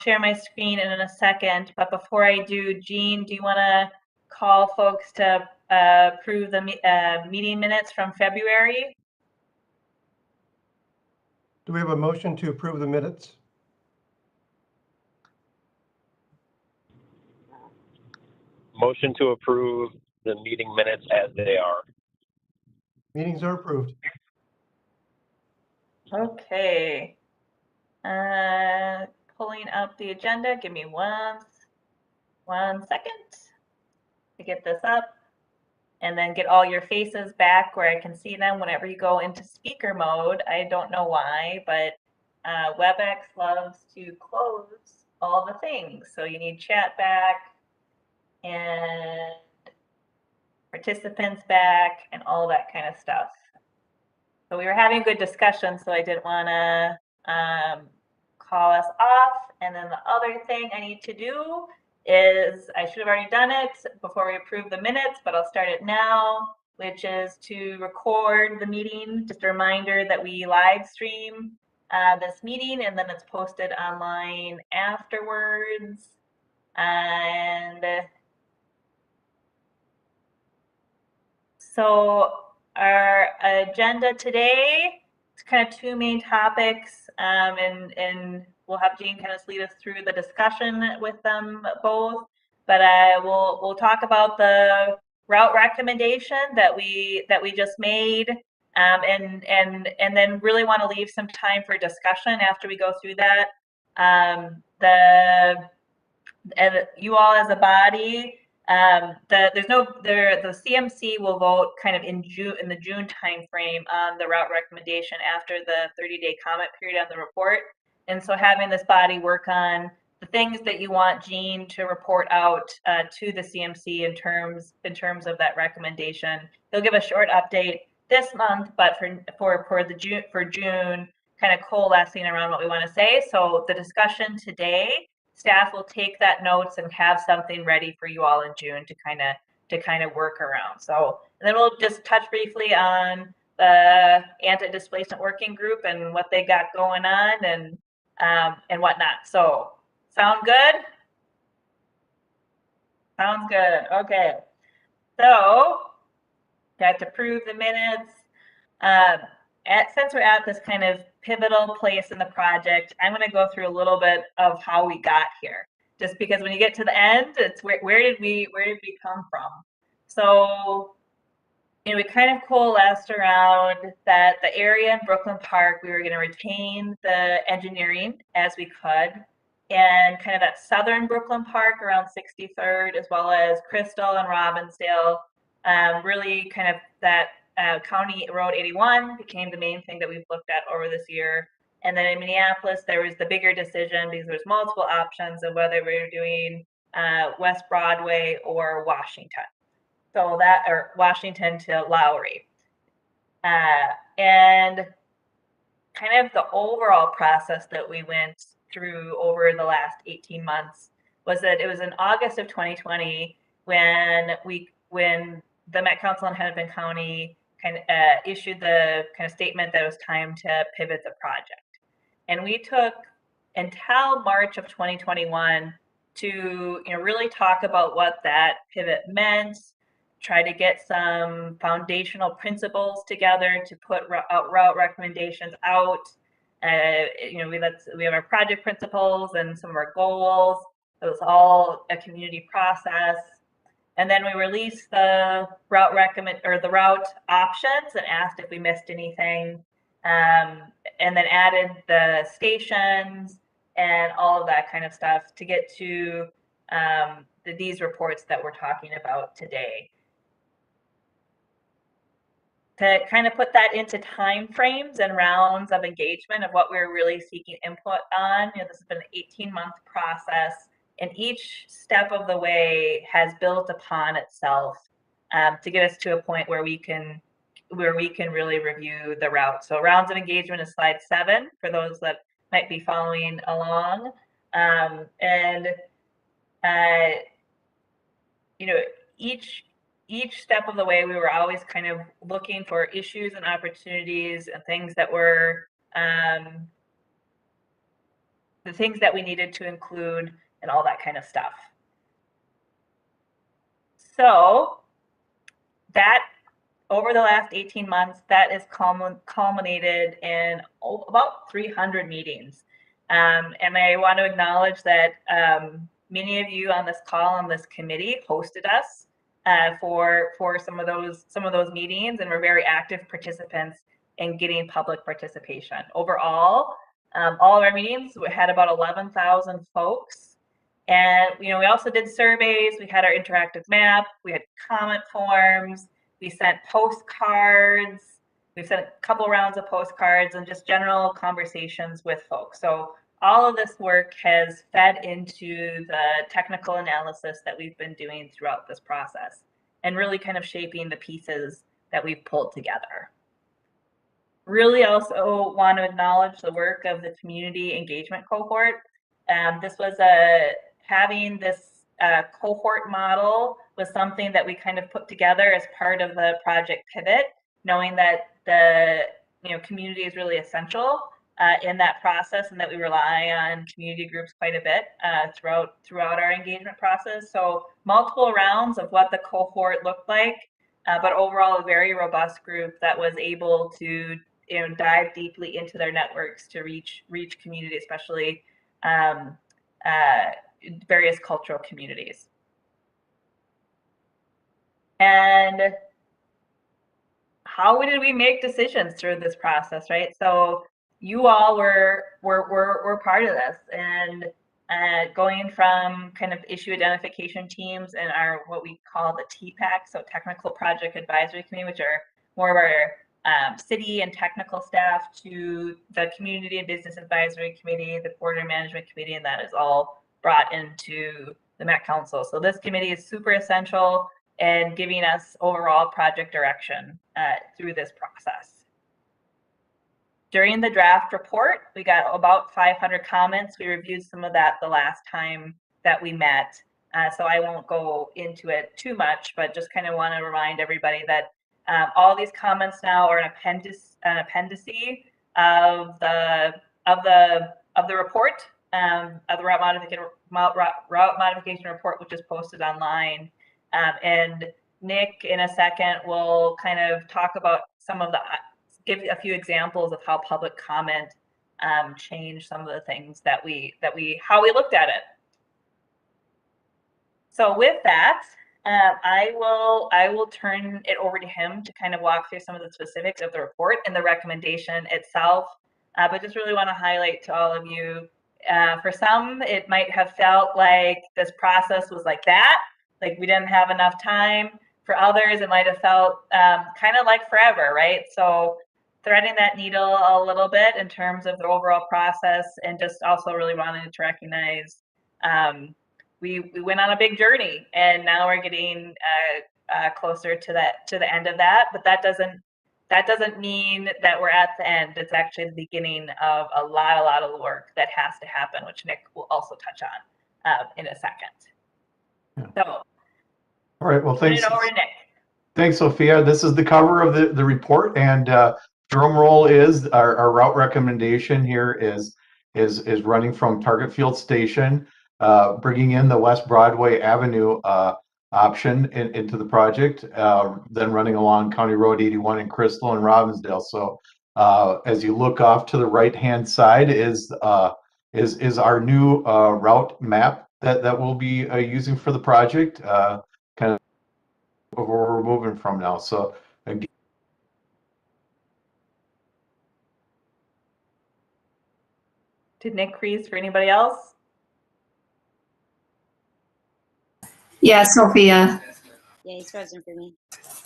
share my screen in a second, but before I do, Jean, do you want to call folks to approve the meeting minutes from February? Do we have a motion to approve the minutes? Motion to approve the meeting minutes as they are. Meetings are approved. Okay. Pulling up the agenda. Give me one second to get this up, and then get all your faces back where I can see them whenever you go into speaker mode. I don't know why, but WebEx loves to close all the things. So you need chat back and participants back and all that kind of stuff. So we were having good discussion, so I didn't want to call us off. And then the other thing I need to do is, I should have already done it before we approve the minutes, but I'll start it now, which is to record the meeting. Just a reminder that we live stream this meeting, and then it's posted online afterwards. And so our agenda today is kind of two main topics, and we'll have Jean kind of lead us through the discussion with them both. But we'll talk about the route recommendation that we just made, and then really want to leave some time for discussion after we go through that. You all as a body, the CMC will vote kind of in the June timeframe on the route recommendation after the 30-day comment period on the report. And so having this body work on the things that you want Jean to report out to the CMC in terms of that recommendation. He'll give a short update this month, but for June, kind of coalescing around what we want to say. So the discussion today, staff will take that notes and have something ready for you all in June to kind of work around. So, and then we'll just touch briefly on the anti-displacement working group and what they got going on and whatnot. So, sound good? Sounds good. Okay. So, got to approve the minutes. Since we're at this kind of pivotal place in the project, I'm going to go through a little bit of how we got here. Just because when you get to the end, it's where did we come from? So, we kind of coalesced around that the area in Brooklyn Park, we were going to retain the engineering as we could, and kind of that southern Brooklyn Park around 63rd, as well as Crystal and Robbinsdale, really kind of that County Road 81 became the main thing that we've looked at over this year. And then in Minneapolis, there was the bigger decision because there's multiple options of whether we were doing West Broadway or Washington. So that, or Washington to Lowry. And kind of the overall process that we went through over the last 18 months was that it was in August of 2020 when the Met Council in Hennepin County kind of issued the kind of statement that it was time to pivot the project. And we took until March of 2021 to really talk about what that pivot meant, try to get some foundational principles together to put route recommendations out. We have our project principles and some of our goals. It was all a community process. And then we released the route options and asked if we missed anything, and then added the stations and all of that kind of stuff to get to these reports that we're talking about today. To kind of put that into time frames and rounds of engagement of what we're really seeking input on, this has been an 18-month process. And each step of the way has built upon itself to get us to a point where we can really review the route. So rounds of engagement is slide 7 for those that might be following along. Each step of the way, we were always kind of looking for issues and opportunities and things that were the things that we needed to include and all that kind of stuff. So that over the last 18 months, that is culminated in about 300 meetings. And I want to acknowledge that many of you on this call, on this committee, hosted us for some of those meetings, and were very active participants in getting public participation. Overall, all of our meetings, we had about 11,000 folks. And we also did surveys. We had our interactive map. We had comment forms. We sent postcards. We've sent a couple rounds of postcards and just general conversations with folks. So all of this work has fed into the technical analysis that we've been doing throughout this process, and really kind of shaping the pieces that we've pulled together. Really also want to acknowledge the work of the community engagement cohort. This was having this cohort model was something that we kind of put together as part of the project pivot, knowing that the community is really essential in that process, and that we rely on community groups quite a bit throughout our engagement process. So multiple rounds of what the cohort looked like, but overall a very robust group that was able to dive deeply into their networks to reach community, especially various cultural communities. And how did we make decisions through this process, right? So you all were part of this, and going from kind of issue identification teams and our what we call the TPAC, so Technical Project Advisory Committee, which are more of our city and technical staff, to the Community and Business Advisory Committee, the Coordinator Management Committee, and that is all brought into the Met Council. So this committee is super essential in giving us overall project direction through this process. During the draft report, we got about 500 comments. We reviewed some of that the last time that we met. So I won't go into it too much, but just kind of want to remind everybody that all these comments now are an appendice of the report, of the route modification report, which is posted online. And Nick, in a second, will kind of talk about some of give a few examples of how public comment changed some of the things how we looked at it. So with that, I will turn it over to him to kind of walk through some of the specifics of the report and the recommendation itself. But just really want to highlight to all of you, for some, it might have felt like this process was like that, like we didn't have enough time. For others, it might have felt kind of like forever, right? So threading that needle a little bit in terms of the overall process, and just also really wanting to recognize we went on a big journey, and now we're getting closer to the end of that. But that doesn't mean that we're at the end. It's actually the beginning of a lot of work that has to happen, which Nick will also touch on in a second. Yeah. So, all right. Well, thanks. Turn it over to Nick. Thanks, Sophia. This is the cover of the report, and drum roll is our route recommendation here is running from Target Field Station, bringing in the West Broadway Avenue option into the project, then running along County Road 81 in Crystal and Robbinsdale. So as you look off to the right-hand side is our new route map that we'll be using for the project, kind of where we're moving from now. So again, did Nick freeze for anybody else? Yeah, Sophia. Yeah, he's frozen for me.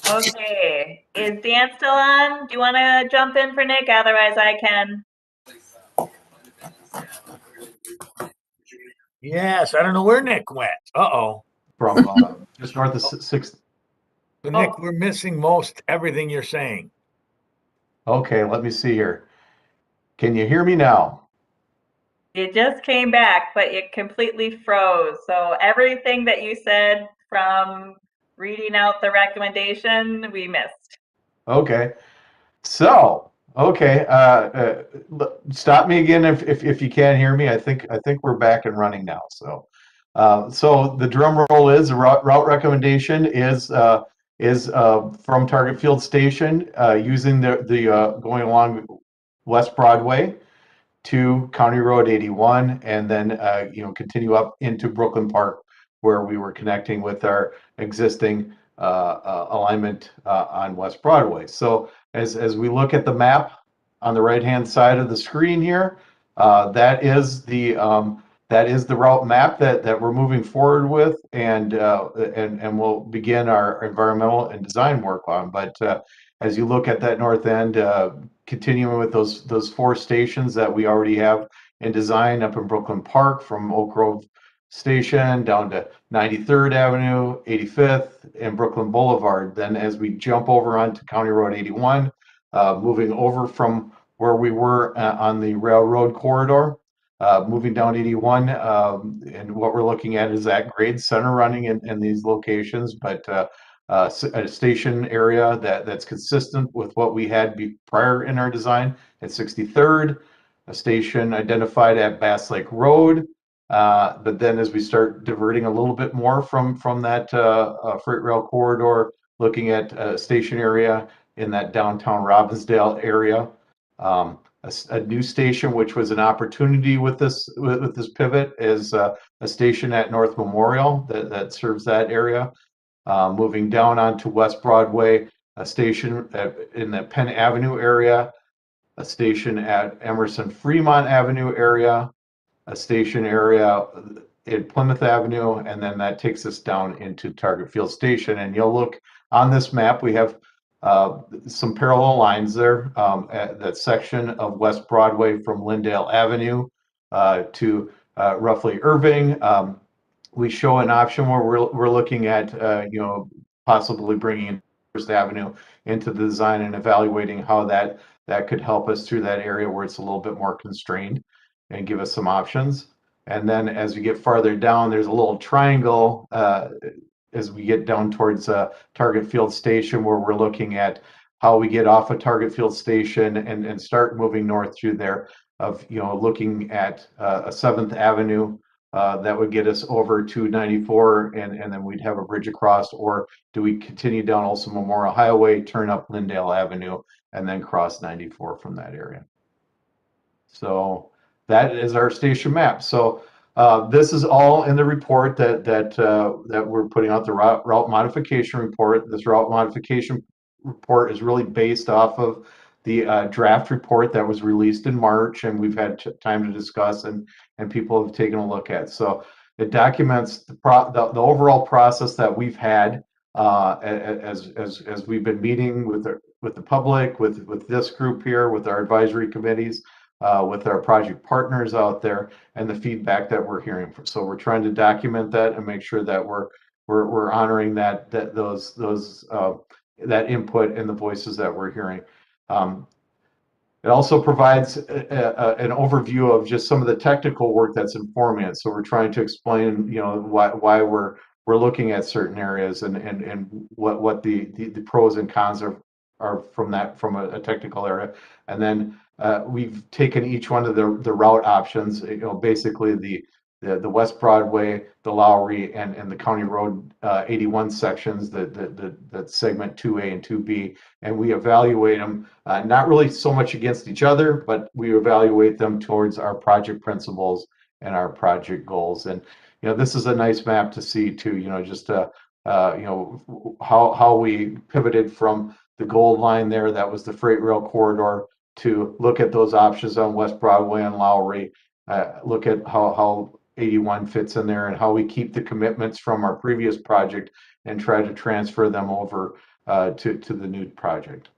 Okay, is Dan still on? Do you want to jump in for Nick? Otherwise, I can. Yes, I don't know where Nick went. Uh-oh. From just north of 6th. So Nick, we're missing most everything you're saying. Okay, let me see here. Can you hear me now? You just came back, but it completely froze. So everything that you said from reading out the recommendation, we missed. Okay. So Okay, stop me again if you can't hear me. I think we're back and running now. So, so the drum roll is route recommendation is from Target Field Station using the going along West Broadway to County Road 81, and then continue up into Brooklyn Park, where we were connecting with our existing alignment on West Broadway. So as we look at the map on the right-hand side of the screen here, that is the route map that we're moving forward with, and we'll begin our environmental and design work on. But as you look at that north end, continuing with those 4 stations that we already have in design up in Brooklyn Park, from Oak Grove Station down to 93rd Avenue, 85th, and Brooklyn Boulevard. Then as we jump over onto County Road 81, moving over from where we were on the railroad corridor, moving down 81, and what we're looking at is that grade center running in these locations, but a station area that's consistent with what we had prior in our design at 63rd, a station identified at Bass Lake Road. But then as we start diverting a little bit more from that freight rail corridor, looking at a station area in that downtown Robbinsdale area. A new station, which was an opportunity with this pivot, is a station at North Memorial that serves that area. Moving down onto West Broadway, a station in the Penn Avenue area, a station at Emerson Fremont Avenue area, a station area in Plymouth Avenue, and then that takes us down into Target Field Station. And you'll look on this map, we have some parallel lines there at that section of West Broadway from Lyndale Avenue to roughly Irving. We show an option where we're looking at possibly bringing First Avenue into the design and evaluating how that could help us through that area where it's a little bit more constrained and give us some options. And then as we get farther down, there's a little triangle as we get down towards Target Field Station, where we're looking at how we get off of Target Field Station and start moving north through there, of looking at a 7th Avenue that would get us over to 94, and then we'd have a bridge across. Or do we continue down also Memorial Highway, turn up Lyndale Avenue, and then cross 94 from that area? So that is our station map. So this is all in the report that we're putting out, the route modification report. This route modification report is really based off of the draft report that was released in March, and we've had time to discuss, and people have taken a look at. So it documents the overall process that we've had as we've been meeting with the public, with this group here, with our advisory committees, with our project partners out there, and the feedback that we're hearing. So we're trying to document that and make sure that we're honoring that input and the voices that we're hearing. It also provides an overview of just some of the technical work that's informing it. So we're trying to explain, why we're looking at certain areas and what the pros and cons are from a technical area. And then we've taken each one of the route options, basically the West Broadway, the Lowry, and the County Road 81 sections, that segment 2A and 2B, and we evaluate them not really so much against each other, but we evaluate them towards our project principles and our project goals. And this is a nice map to see too. Just how we pivoted from the gold line there, that was the freight rail corridor, to look at those options on West Broadway and Lowry. Look at how 81 fits in there, and how we keep the commitments from our previous project and try to transfer them over to the new project.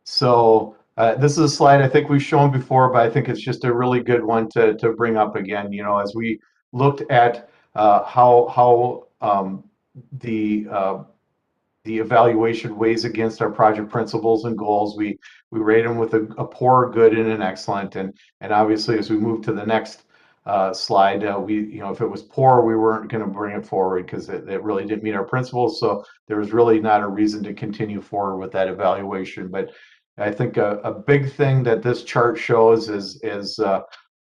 So this is a slide I think we've shown before, but I think it's just a really good one to bring up again. As we looked at how the evaluation weighs against our project principles and goals, we rate them with a poor, good, and an excellent. And obviously, as we move to the next slide, if it was poor, we weren't going to bring it forward because it really didn't meet our principles. So there was really not a reason to continue forward with that evaluation. But I think a big thing that this chart shows is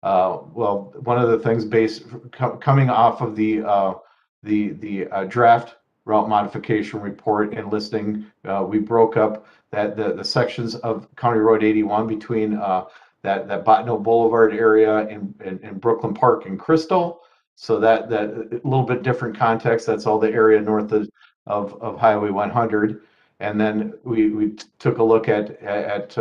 well, one of the things coming off of the draft route modification report and listing, we broke up that the sections of County Road 81 between that Botno Boulevard area in Brooklyn Park and Crystal. So that a little bit different context. That's all the area north of Highway 100. And then we took a look at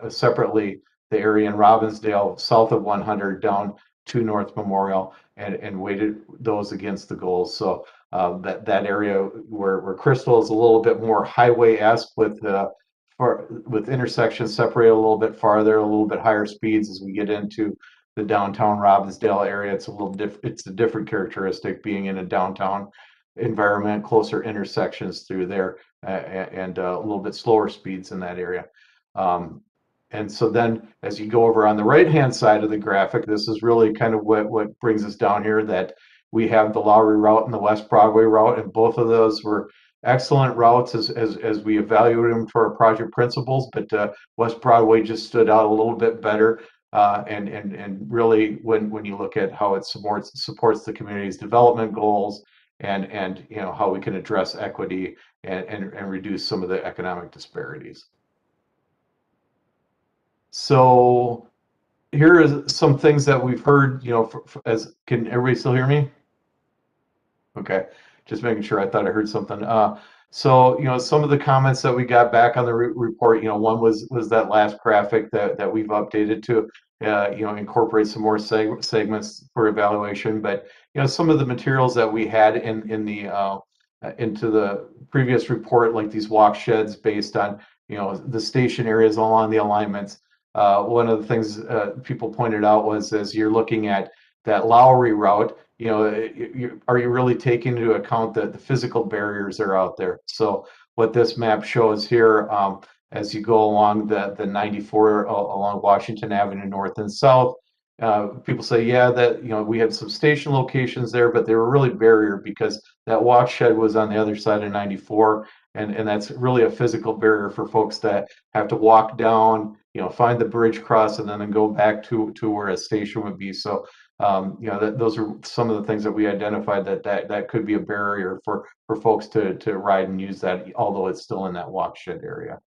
separately the area in Robbinsdale south of 100 down to North Memorial and weighted those against the goals. So that area where Crystal is a little bit more highway-esque with intersections separated a little bit farther, a little bit higher speeds as we get into the downtown Robbinsdale area. It's a little different. It's a different characteristic being in a downtown environment, closer intersections through there, and a little bit slower speeds in that area. And so then as you go over on the right-hand side of the graphic, this is really kind of what brings us down here, that we have the Lowry route and the West Broadway route, and both of those were excellent routes as we evaluated them for our project principles, but West Broadway just stood out a little bit better. And really when you look at how it supports the community's development goals and you know how we can address equity and reduce some of the economic disparities. So here is some things that we've heard, you know, can everybody still hear me? Okay, just making sure. I thought I heard something. So, you know, some of the comments that we got back on the report, you know, one was that last graphic that we've updated to, you know, incorporate some more segments for evaluation. But, you know, some of the materials that we had in the into the previous report, like these walk sheds based on, you know, the station areas along the alignments. One of the things people pointed out was as you're looking at that Lowry route, you know, are you really taking into account the physical barriers that are out there? So what this map shows here, as you go along the 94 along Washington Avenue North and South, people say, yeah, that, you know, we had some station locations there, but they were really barrier because that walk shed was on the other side of 94. And that's really a physical barrier for folks that have to walk down, you know, find the bridge cross and then go back to where a station would be. So, you know, those are some of the things that we identified that could be a barrier for folks to ride and use that, although it's still in that walk shed area.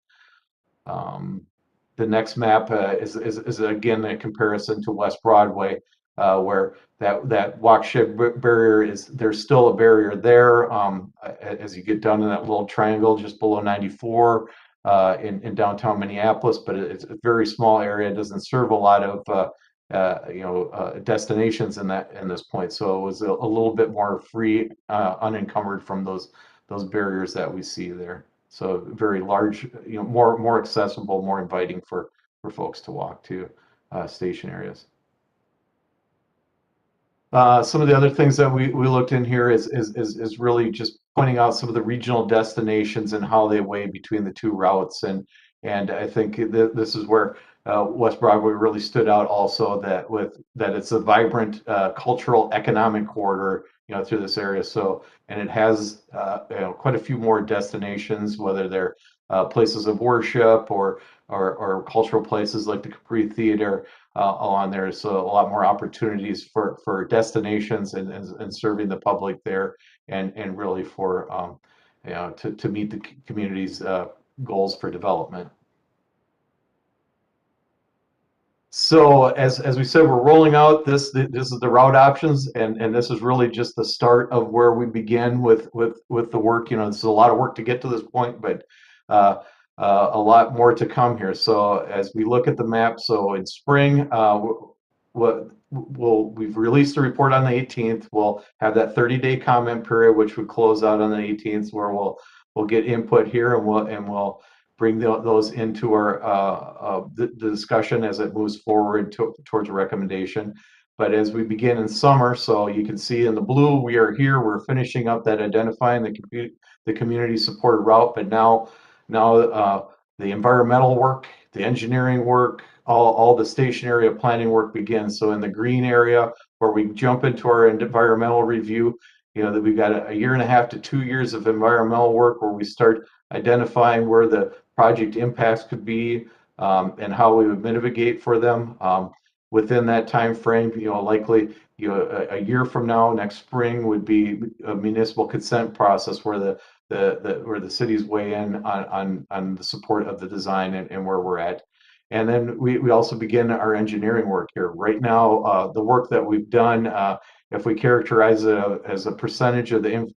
The next map is again a comparison to West Broadway, where that walk shed barrier there's still a barrier there as you get down in that little triangle just below 94 in downtown Minneapolis, but it's a very small area. It doesn't serve a lot of you know, destinations in this point, so it was a little bit more free, unencumbered from those barriers that we see there. So very large, you know, more accessible, more inviting for folks to walk to station areas. Some of the other things that we looked in here is really just pointing out some of the regional destinations and how they weigh between the two routes, and I think this is where West Broadway really stood out also, that it's a vibrant cultural economic corridor, you know, through this area. So, and it has you know, quite a few more destinations, whether they're places of worship or cultural places like the Capri Theater along there. So a lot more opportunities for destinations and serving the public there, and really for you know, to meet the community's goals for development. So as we said, we're rolling out this is the route options, and this is really just the start of where we begin with the work. You know, this is a lot of work to get to this point, but a lot more to come here. So as we look at the map, so in spring, we've released the report on the 18th. We'll have that 30-day comment period, which would close out on the 18th, where we'll get input here, and we'll bring those into our the discussion as it moves forward towards a recommendation. But as we begin in summer, so you can see in the blue, we are here. We're finishing up that identifying the community supported route. But now the environmental work, the engineering work, all the station area planning work begins. So in the green area, where we jump into our environmental review, you know, that we've got a 1.5 to 2 years of environmental work where we start identifying where the project impacts could be, and how we would mitigate for them. Within that time frame, likely, a year from now, next spring would be a municipal consent process where the cities weigh in on the support of the design and where we're at. And then we also begin our engineering work here. Right now, the work that we've done, if we characterize it as a percentage of the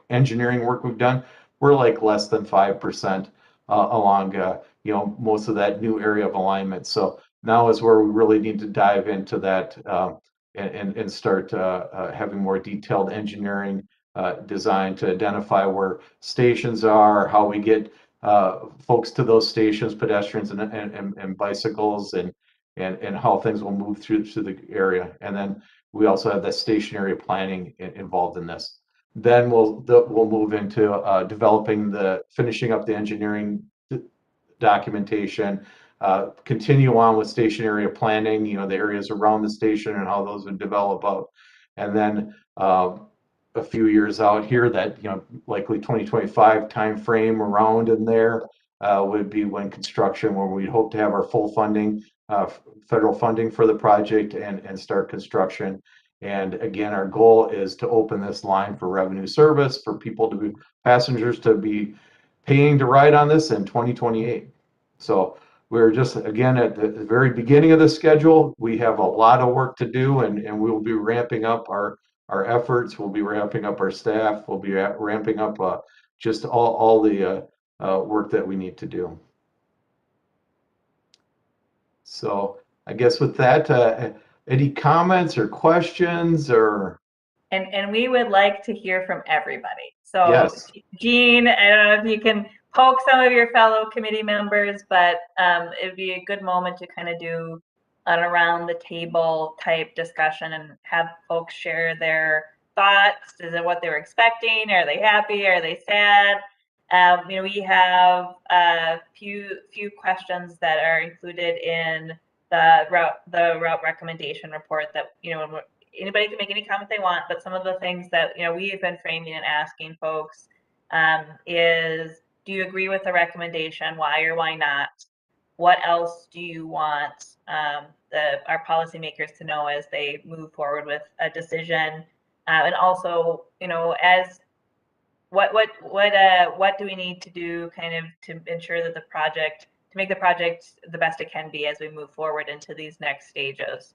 engineering work we've done, we're like less than 5% along most of that new area of alignment. So now is where we really need to dive into that and start having more detailed engineering design to identify where stations are, how we get folks to those stations, pedestrians and bicycles, and how things will move through the area. And then we also have that stationary planning involved in this. Then we'll move into finishing up the engineering documentation, continue on with station area planning, the areas around the station and how those would develop out. And then a few years out here, that likely 2025 timeframe around in there would be when we hope to have our full funding, federal funding for the project and start construction. And again, our goal is to open this line for revenue service for passengers to be paying to ride on this in 2028. So we're just, again, at the very beginning of the schedule. We have a lot of work to do, and we will be ramping up our efforts. We'll be ramping up our staff. We'll be ramping up just all the work that we need to do. So I guess with that, any comments or questions or? And we would like to hear from everybody. So yes. Jean, I don't know if you can poke some of your fellow committee members, but it'd be a good moment to kind of do an around the table type discussion and have folks share their thoughts. Is it what they were expecting? Are they happy? Are they sad? We have a few questions that are included in the route recommendation report that, anybody can make any comment they want, but some of the things that, we've been framing and asking folks is, do you agree with the recommendation? Why or why not? What else do you want our policymakers to know as they move forward with a decision? And also, as what do we need to do kind of to ensure that to make the project the best it can be as we move forward into these next stages?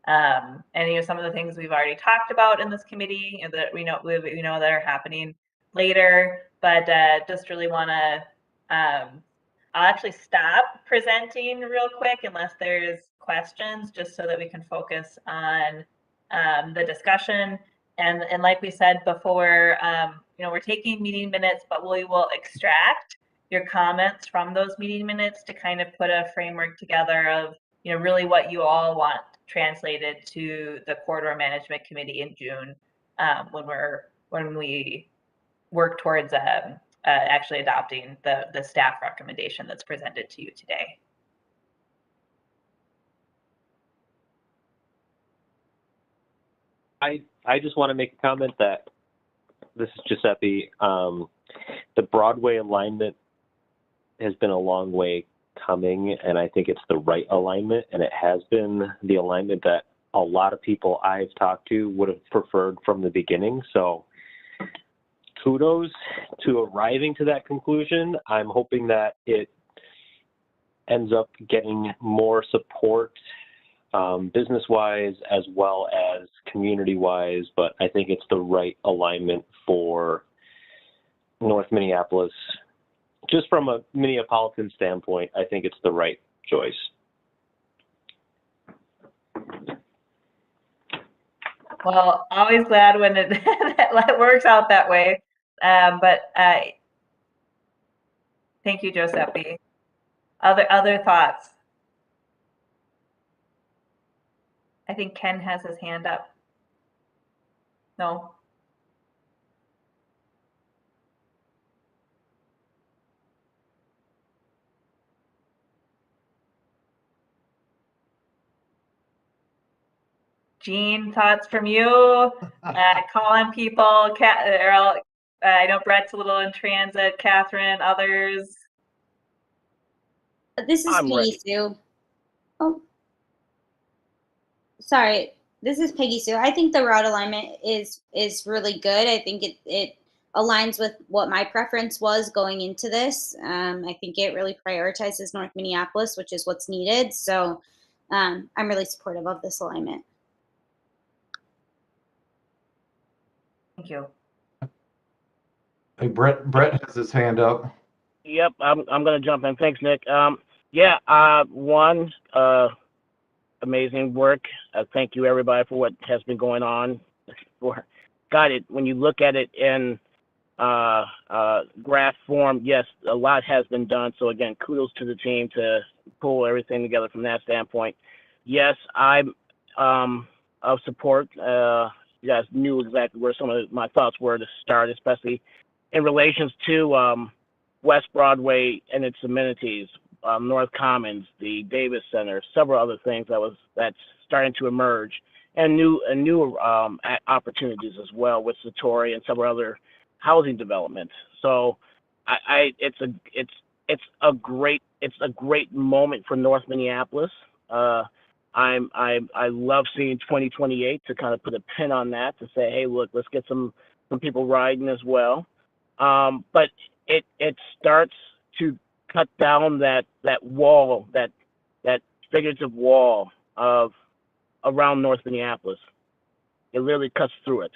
And some of the things we've already talked about in this committee that we know that are happening later, but just really want to I'll actually stop presenting real quick unless there's questions, just so that we can focus on the discussion. And like we said before, we're taking meeting minutes, but we will extract your comments from those meeting minutes to kind of put a framework together of really what you all want translated to the Corridor Management Committee in June, when we work towards actually adopting the staff recommendation that's presented to you today. I just want to make a comment that this is Giuseppe. The Broadway alignment has been a long way coming, and I think it's the right alignment, and it has been the alignment that a lot of people I've talked to would have preferred from the beginning. So kudos to arriving to that conclusion. I'm hoping that it ends up getting more support business-wise as well as community-wise, but I think it's the right alignment for North Minneapolis. Just from a Minneapolitan standpoint, I think it's the right choice. Well, always glad when it works out that way. But thank you, Giuseppe. Other thoughts? I think Ken has his hand up. No? Jean, thoughts from you? Calling people, I know Brett's a little in transit, Catherine, others? This is I'm Peggy ready. Sue. Oh, sorry. This is Peggy Sue. I think the route alignment is really good. I think it aligns with what my preference was going into this. I think it really prioritizes North Minneapolis, which is what's needed. So I'm really supportive of this alignment. Thank you. Hey, Brett has his hand up. Yep, I'm gonna jump in. Thanks, Nick. Amazing work. Thank you everybody for what has been going on. When you look at it in graph form, yes, a lot has been done. So again, kudos to the team to pull everything together from that standpoint. Yes, I'm of support. You guys knew exactly where some of my thoughts were to start, especially in relations to West Broadway and its amenities, North Commons, the Davis Center, several other things that's starting to emerge, and new opportunities as well with Satori and several other housing developments. So it's a great moment for North Minneapolis. I love seeing 2028 to kind of put a pin on that to say, hey, look, let's get some people riding as well. But it starts to cut down that wall, that figurative wall of around North Minneapolis. It literally cuts through it.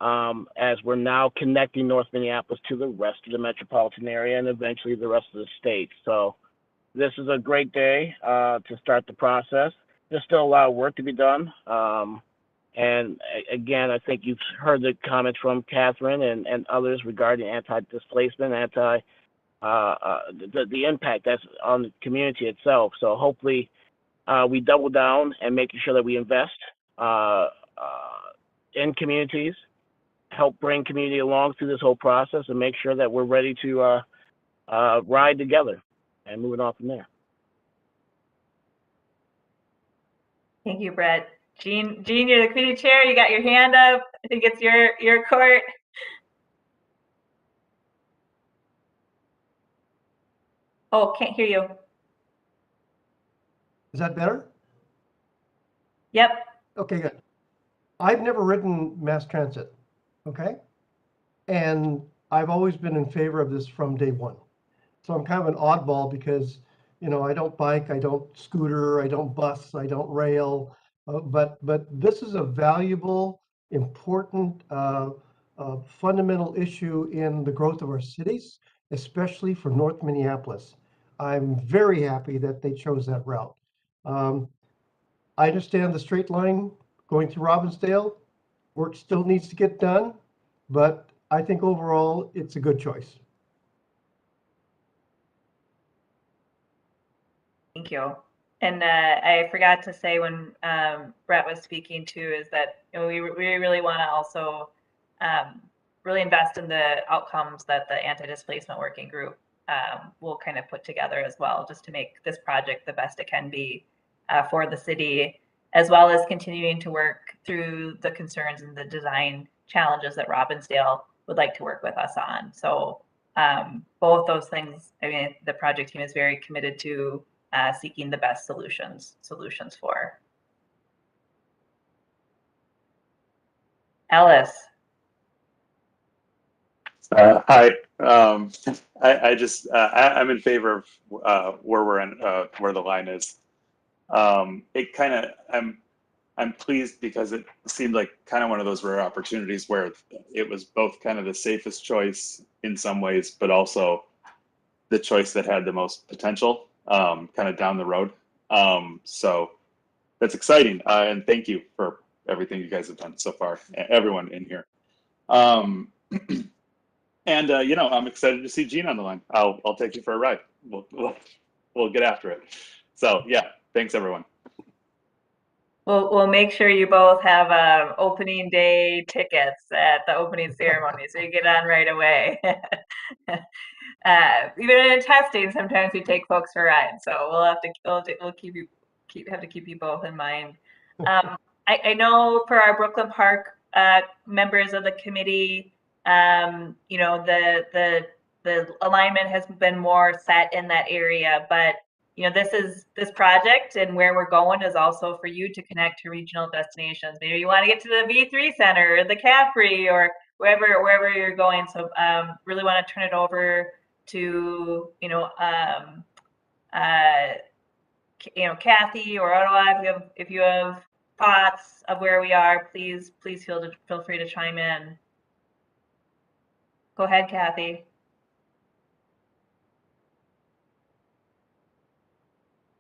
As we're now connecting North Minneapolis to the rest of the metropolitan area and eventually the rest of the state. So this is a great day to start the process. There's still a lot of work to be done. And again, I think you've heard the comments from Catherine and others regarding anti-displacement, the impact that's on the community itself. So hopefully we double down and making sure that we invest in communities, help bring community along through this whole process, and make sure that we're ready to ride together and moving on from there. Thank you, Brett. Jean, you're the committee chair. You got your hand up. I think it's your court. Oh, can't hear you. Is that better? Yep. Okay, good. I've never ridden mass transit, okay? And I've always been in favor of this from day one. So I'm kind of an oddball because, you know, I don't bike, I don't scooter, I don't bus, I don't rail, but this is a valuable, important, fundamental issue in the growth of our cities, especially for North Minneapolis. I'm very happy that they chose that route. I understand the straight line going through Robbinsdale. Work still needs to get done, but I think overall it's a good choice. Thank you. And I forgot to say when Brett was speaking too, is that we really want to also really invest in the outcomes that the anti-displacement working group will kind of put together as well, just to make this project the best it can be for the city, as well as continuing to work through the concerns and the design challenges that Robbinsdale would like to work with us on. So both those things, I mean, the project team is very committed to seeking the best solutions for. Ellis. Hi. I'm in favor of where we're in, where the line is. I'm pleased because it seemed like kind of one of those rare opportunities where it was both kind of the safest choice in some ways, but also the choice that had the most potential kind of down the road. So that's exciting. And thank you for everything you guys have done so far, everyone in here. And you know, I'm excited to see Jean on the line. I'll take you for a ride. We'll get after it. So yeah, thanks everyone. We'll make sure you both have opening day tickets at the opening ceremony, so you get on right away. Even in testing, sometimes we take folks for rides, so we'll have to keep you both in mind. I know for our Brooklyn Park members of the committee, you know, the alignment has been more set in that area, but this project and where we're going is also for you to connect to regional destinations. Maybe you want to get to the V3 Center or the Capri or wherever you're going. So really want to turn it over to Cathy or Ottawa. If you have thoughts of where we are, please feel free to chime in. Go ahead, Cathy.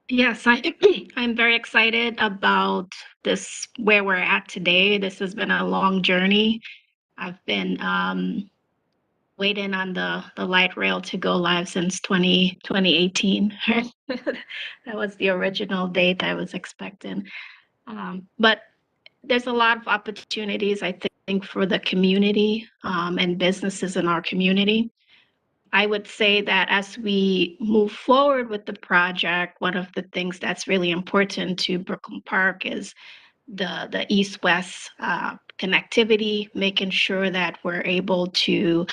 Yes, I'm very excited about this, where we're at today. This has been a long journey. I've been waiting on the light rail to go live since 2018. That was the original date I was expecting. But there's a lot of opportunities, I think, for the community and businesses in our community. I would say that as we move forward with the project, one of the things that's really important to Brooklyn Park is the east-west connectivity, making sure that we're able to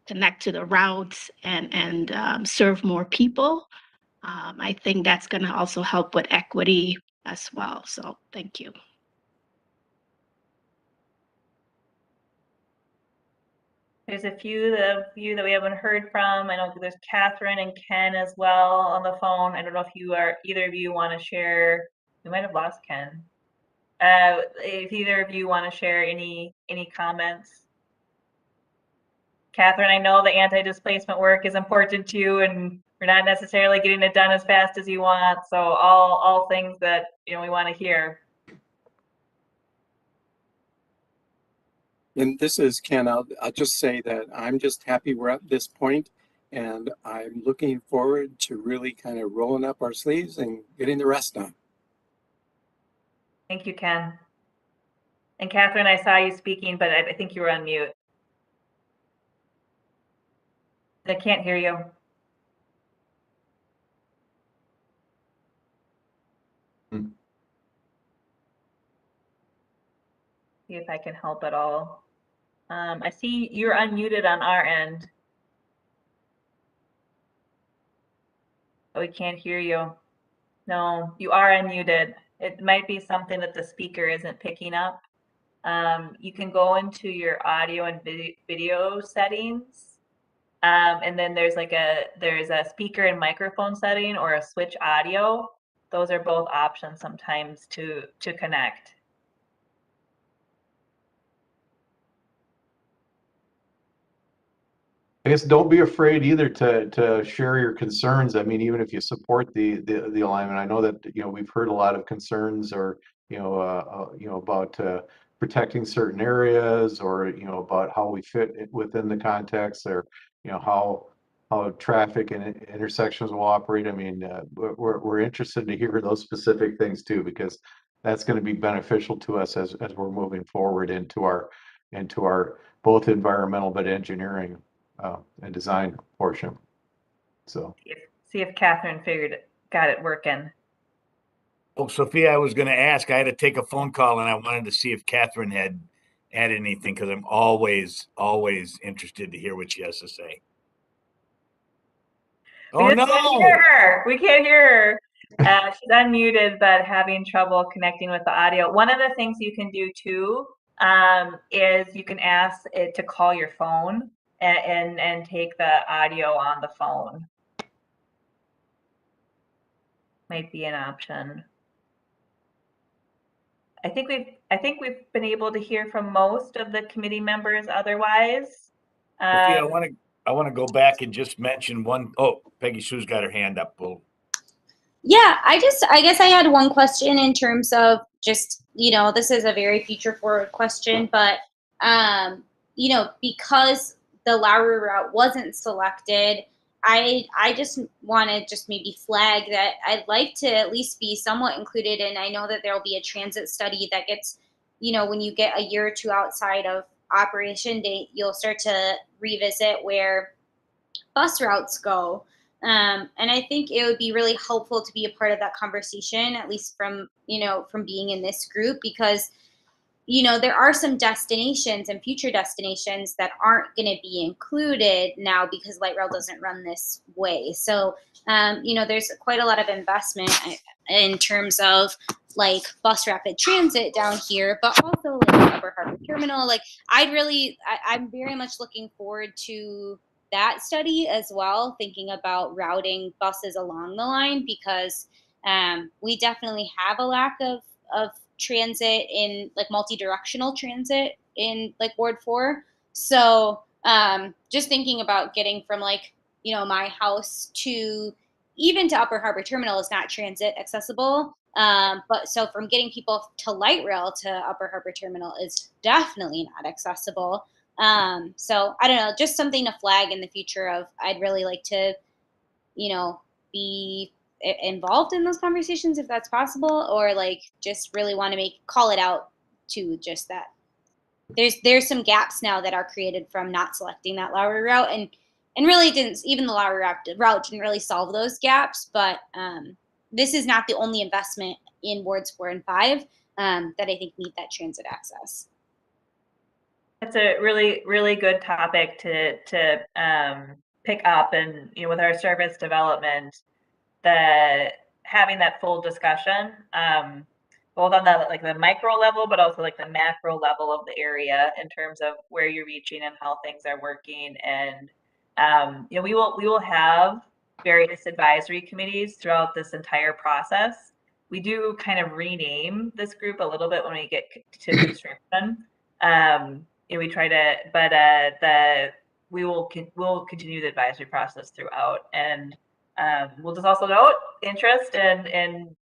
connect to the routes and serve more people. I think that's going to also help with equity as well. So thank you. There's a few of you that we haven't heard from. I know there's Catherine and Ken as well on the phone. I don't know if either of you want to share. We might have lost Ken. If either of you want to share any comments. Catherine, I know the anti-displacement work is important to you, and we're not necessarily getting it done as fast as you want. So all things that we want to hear. And this is Ken. I'll just say that I'm just happy we're at this point, and I'm looking forward to really kind of rolling up our sleeves and getting the rest done. Thank you, Ken. And Catherine, I saw you speaking, but I think you were on mute. I can't hear you. See if I can help at all. I see you're unmuted on our end. Oh, we can't hear you. No, you are unmuted. It might be something that the speaker isn't picking up. You can go into your audio and video settings, and then there's a speaker and microphone setting or a switch audio. Those are both options sometimes to connect. I guess don't be afraid either to share your concerns. I mean, even if you support the alignment, I know that we've heard a lot of concerns, or about protecting certain areas, or about how we fit within the context, or how traffic and intersections will operate. I mean, we're interested to hear those specific things too, because that's going to be beneficial to us as we're moving forward into our both environmental but engineering and design portion. So see if Catherine got it working. Oh, Sophia, I was going to ask. I had to take a phone call, and I wanted to see if Catherine had anything, because I'm always interested to hear what she has to say. Oh no! We can't hear her. She's unmuted, but having trouble connecting with the audio. One of the things you can do too is you can ask it to call your phone and take the audio on the phone. Might be an option. I think we've been able to hear from most of the committee members otherwise. Sophia, I want to go back and just mention one. Oh, Peggy Sue's got her hand up. Yeah, I guess I had one question in terms of just, this is a very future forward question, but, because the Lowry route wasn't selected, I just want to just maybe flag that I'd like to at least be somewhat included. And I know that there'll be a transit study that gets, when you get a year or two outside of operation date, you'll start to revisit where bus routes go. And I think it would be really helpful to be a part of that conversation, at least from being in this group, because you know, there are some destinations and future destinations that aren't going to be included now because light rail doesn't run this way. So, you know, there's quite a lot of investment in terms of like bus rapid transit down here, but also like Upper Harbor Terminal. Like I'm very much looking forward to that study as well, thinking about routing buses along the line, because we definitely have a lack of transit in like multi-directional transit in like Ward 4. So just thinking about getting from like, you know, my house to even to Upper Harbor Terminal is not transit accessible. But so from getting people to light rail to Upper Harbor Terminal is definitely not accessible. So I don't know, just something to flag in the future of I'd really like to, you know, be involved in those conversations if that's possible, or like just really want to call it out to just that there's some gaps now that are created from not selecting that Lowry route, and really didn't, even the Lowry route didn't really solve those gaps, but this is not the only investment in wards 4 and 5 that I think need that transit access. That's a really, really good topic to pick up, and you know, with our service development, having that full discussion, both on the micro level, but also like the macro level of the area in terms of where you're reaching and how things are working. And you know, we will have various advisory committees throughout this entire process. We do kind of rename this group a little bit when we get to construction. You know, we try to, but we'll continue the advisory process throughout, and we'll just also note interest in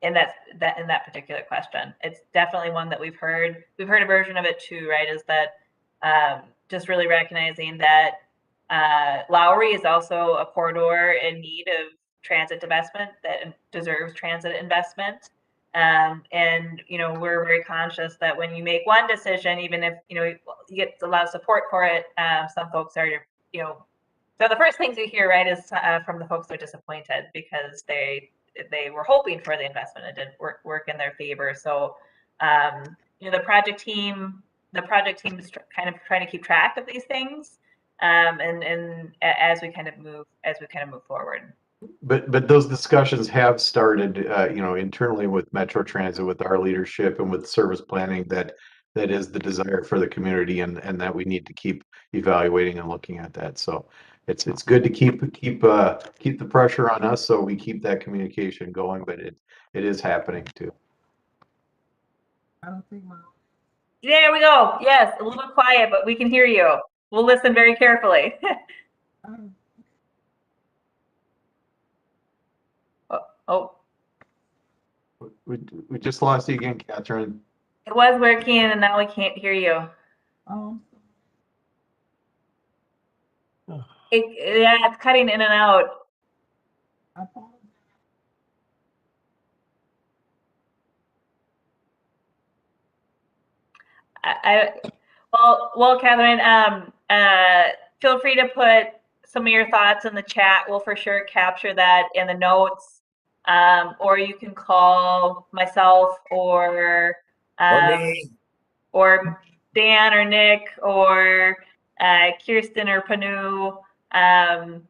that particular question. It's definitely one that we've heard a version of it too, right? Is that just really recognizing that Lowry is also a corridor in need of transit investment that deserves transit investment. And you know, we're very conscious that when you make one decision, even if you know you get a lot of support for it, some folks are, you know, so the first things you hear, right, is from the folks that are disappointed because they were hoping for the investment and didn't work in their favor. So you know, the project team is kind of trying to keep track of these things, and as we kind of move forward. But those discussions have started, you know, internally with Metro Transit, with our leadership, and with service planning. That is the desire for the community, and that we need to keep evaluating and looking at that. So it's good to keep the pressure on us, so we keep that communication going. But it is happening too. I don't think my. There we go. Yes, a little quiet, but we can hear you. We'll listen very carefully. Oh, We just lost you again, Catherine. it was working, and now we can't hear you. Yeah, it's cutting in and out. Well, Catherine, feel free to put some of your thoughts in the chat. We'll for sure capture that in the notes, or you can call myself or Dan or Nick or Kirsten or Panu. And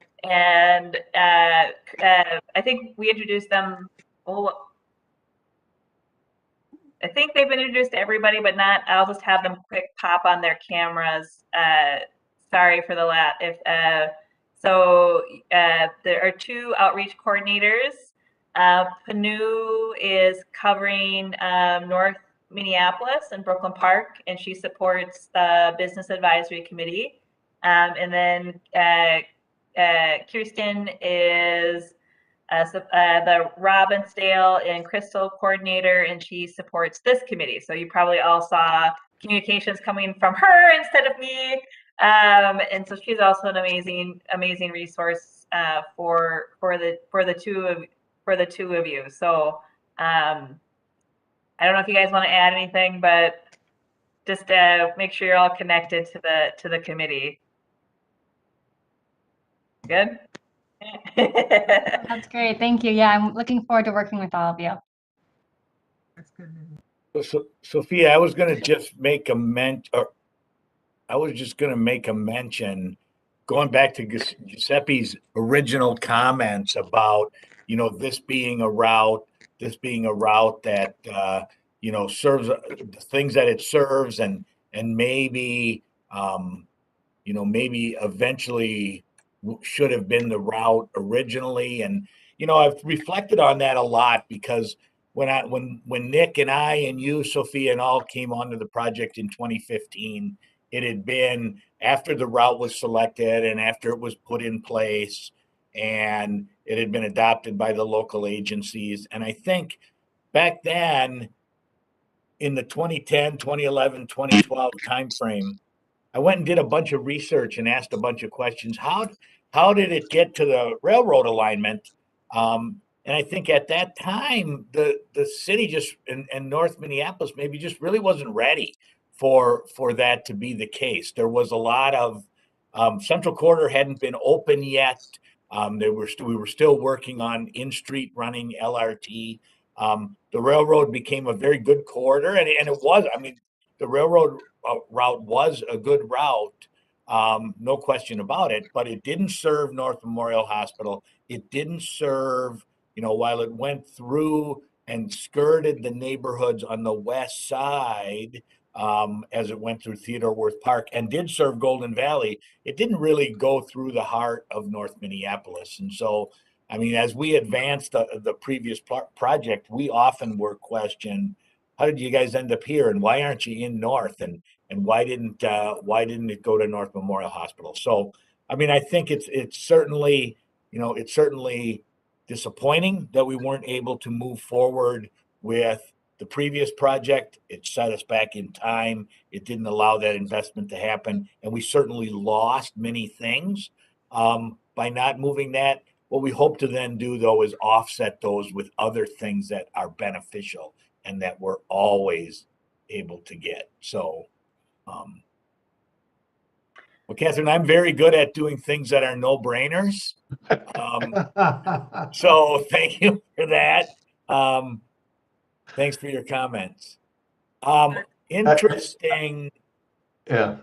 I think we introduced them. Oh, I think they've been introduced to everybody, but not. I'll just have them quick pop on their cameras. Sorry for the so there are two outreach coordinators. Panu is covering North Minneapolis and Brooklyn Park, and she supports the Business Advisory Committee. And then Kirsten is the Robbinsdale and Crystal coordinator, and she supports this committee. So you probably all saw communications coming from her instead of me. And so she's also an amazing resource for the two of you. So I don't know if you guys want to add anything, but just make sure you're all connected to the committee. Good. That's great. Thank you. Yeah, I'm looking forward to working with all of you. That's good. So, Sophia, I was going to just make a mention, going back to Giuseppe's original comments about, this being a route that, serves the things that it serves, and maybe, maybe eventually should have been the route originally. And, I've reflected on that a lot, because when Nick and I and you, Sophia, and all came onto the project in 2015, it had been after the route was selected and after it was put in place, and it had been adopted by the local agencies. And I think back then, in the 2010, 2011, 2012 timeframe, I went and did a bunch of research and asked a bunch of questions. How did it get to the railroad alignment? And I think at that time, the city just and North Minneapolis maybe just really wasn't ready for that to be the case. There was a lot of Central Corridor hadn't been open yet. We were still working on in-street running LRT. The railroad became a very good corridor, and it was. I mean, the railroad route was a good route, no question about it. But it didn't serve North Memorial Hospital. It didn't serve, while it went through and skirted the neighborhoods on the west side, as it went through Theodore Wirth Park, and did serve Golden Valley, it didn't really go through the heart of North Minneapolis. And so, I mean, as we advanced the previous project, we often were questioned, how did you guys end up here, and why aren't you in North, and why didn't it go to North Memorial Hospital? So, I mean, I think it's certainly disappointing that we weren't able to move forward with the previous project. It set us back in time. It didn't allow that investment to happen, and we certainly lost many things by not moving that. What we hope to then do, though, is offset those with other things that are beneficial and that we're always able to get. So, well, Catherine, I'm very good at doing things that are no-brainers. So thank you for that. Thanks for your comments. Interesting. Yeah.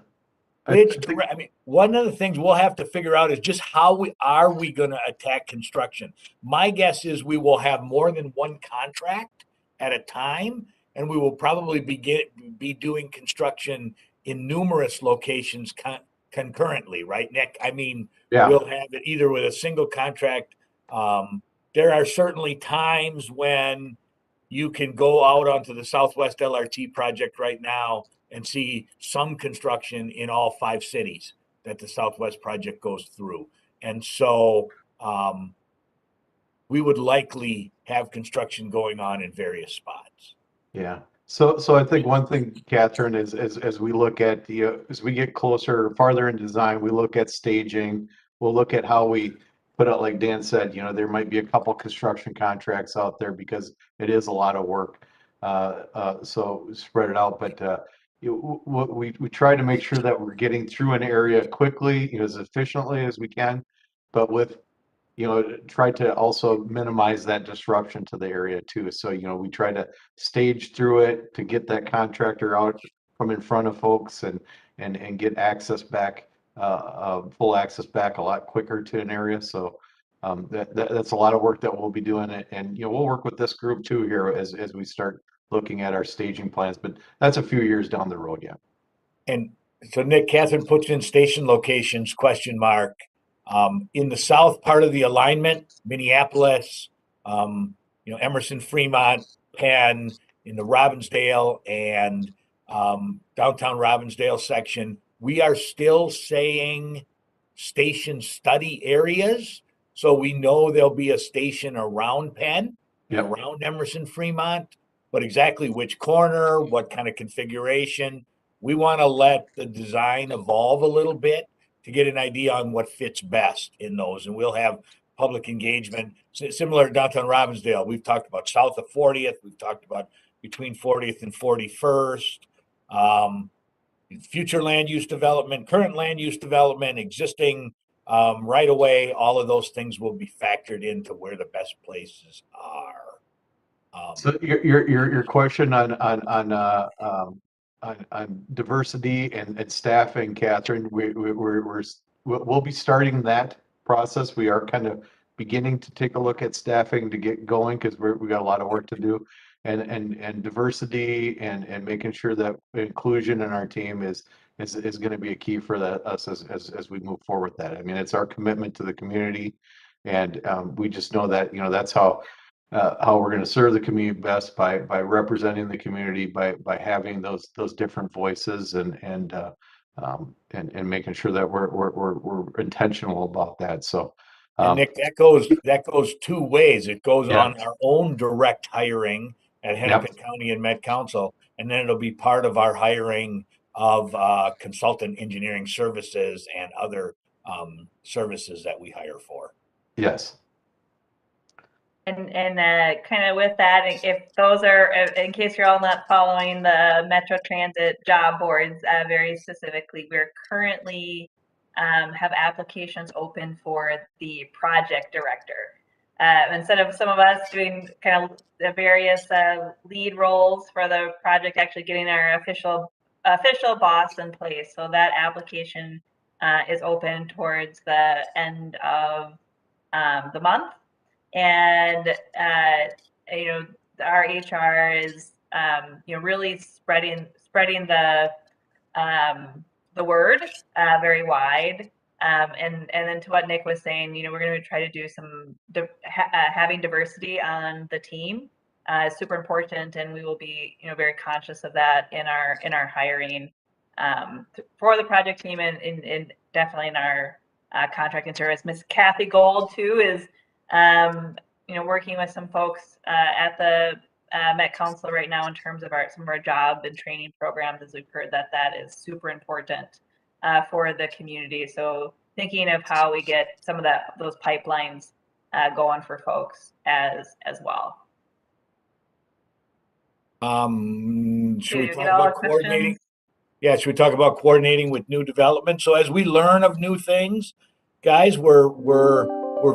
I mean, one of the things we'll have to figure out is just how we going to attack construction. My guess is we will have more than one contract at a time, and we will probably be doing construction in numerous locations concurrently, right, Nick? I mean, Yeah. we'll have it either with a single contract. There are certainly times when you can go out onto the Southwest LRT project right now and see some construction in all 5 cities that the Southwest project goes through. And so we would likely have construction going on in various spots. Yeah. So I think one thing, Catherine, is as we look at as we get closer, farther in design, we look at staging. We'll look at how we put out, like Dan said, there might be a couple construction contracts out there because it is a lot of work. So spread it out, but we try to make sure that we're getting through an area quickly, as efficiently as we can, but with try to also minimize that disruption to the area too. So, we try to stage through it to get that contractor out from in front of folks and get access back, full access back a lot quicker to an area. So that's a lot of work that we'll be doing it. And, we'll work with this group too here as we start looking at our staging plans, but that's a few years down the road. Yeah. And so Nick, Catherine puts in station locations, ? In the south part of the alignment, Minneapolis, Emerson, Fremont, Penn, in the Robbinsdale and downtown Robbinsdale section, we are still saying station study areas. So we know there'll be a station around Penn, around Emerson, Fremont, but exactly which corner, what kind of configuration, we want to let the design evolve a little bit to get an idea on what fits best in those. And we'll have public engagement similar to downtown Robbinsdale. We've talked about south of 40th. We've talked about between 40th and 41st, future land use development, current land use development, existing right away. All of those things will be factored into where the best places are. So your question on diversity and staffing, Catherine, we'll be starting that process. We are kind of beginning to take a look at staffing to get going because we got a lot of work to do, and diversity and making sure that inclusion in our team is going to be a key for us as we move forward with that. I mean, it's our commitment to the community, and we just know that that's how we're going to serve the community best by representing the community, by having those different voices and making sure that we're intentional about that. So, and Nick, that goes two ways. It goes on our own direct hiring at Hennepin County and Met Council, and then it'll be part of our hiring of consultant engineering services and other services that we hire for. Yes. And kind of with that, if those are, in case you're all not following the Metro Transit job boards very specifically, we're currently have applications open for the project director. Instead of some of us doing kind of the various lead roles for the project, actually getting our official boss in place. So that application is open towards the end of the month. And our HR is really spreading the word very wide. And then to what Nick was saying, we're going to try to do some having diversity on the team is super important, and we will be very conscious of that in our hiring for the project team and definitely in our contract and service. Miss Cathy Gold too is working with some folks at the Met Council right now in terms of some of our job and training programs, as we've heard that is super important for the community. So thinking of how we get some of those pipelines going for folks as well. Should we talk about coordinating? Yeah, should we talk about coordinating with new development? So as we learn of new things, guys, we're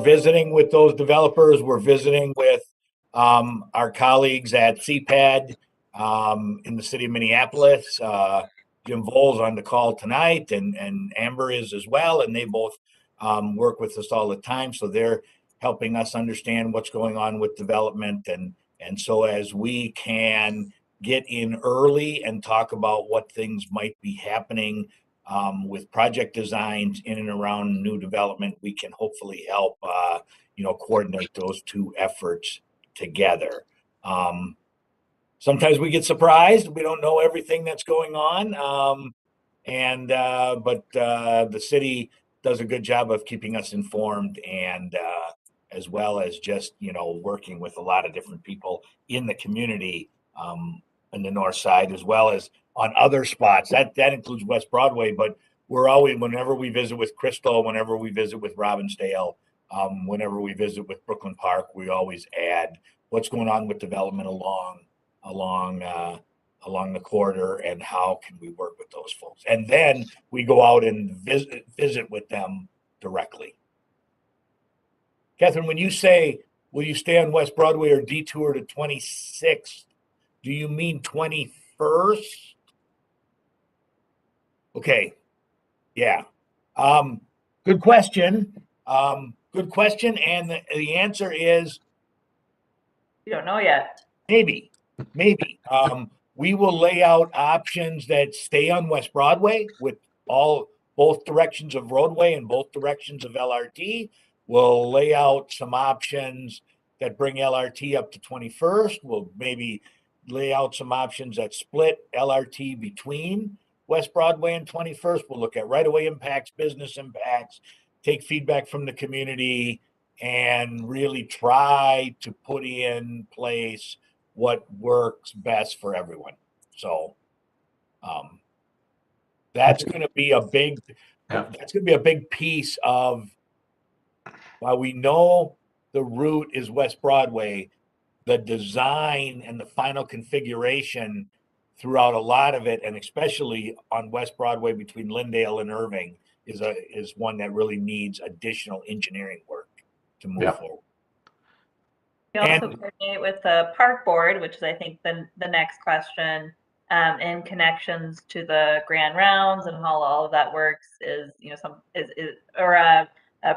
visiting with those developers. We're visiting with our colleagues at CPAD in the city of Minneapolis. Jim Voll's on the call tonight, and Amber is as well, and they both work with us all the time. So they're helping us understand what's going on with development, and so as we can get in early and talk about what things might be happening with project designs in and around new development, we can hopefully help coordinate those two efforts together. Sometimes we get surprised. We don't know everything that's going on. But the city does a good job of keeping us informed, and as well as just, working with a lot of different people in the community in the north side, as well as on other spots. That includes West Broadway, but we're always, whenever we visit with Crystal, whenever we visit with Robbinsdale, whenever we visit with Brooklyn Park, we always add what's going on with development along the corridor, and how can we work with those folks. And then we go out and visit with them directly. Catherine, when you say, will you stay on West Broadway or detour to 26th, do you mean 21st? Okay. Yeah. Good question. Good question. And the answer is, you don't know yet. Maybe. We will lay out options that stay on West Broadway with both directions of roadway and both directions of LRT. We'll lay out some options that bring LRT up to 21st. We'll maybe lay out some options that split LRT between West Broadway and 21st. We'll look at right-of-way impacts, business impacts, take feedback from the community, and really try to put in place what works best for everyone. So that's going to be a big piece of, while we know the route is West Broadway, the design and the final configuration throughout a lot of it, and especially on West Broadway between Lyndale and Irving, is one that really needs additional engineering work to move forward. We also coordinate with the park board, which is, I think, the next question, in connections to the grand rounds and how all of that works is,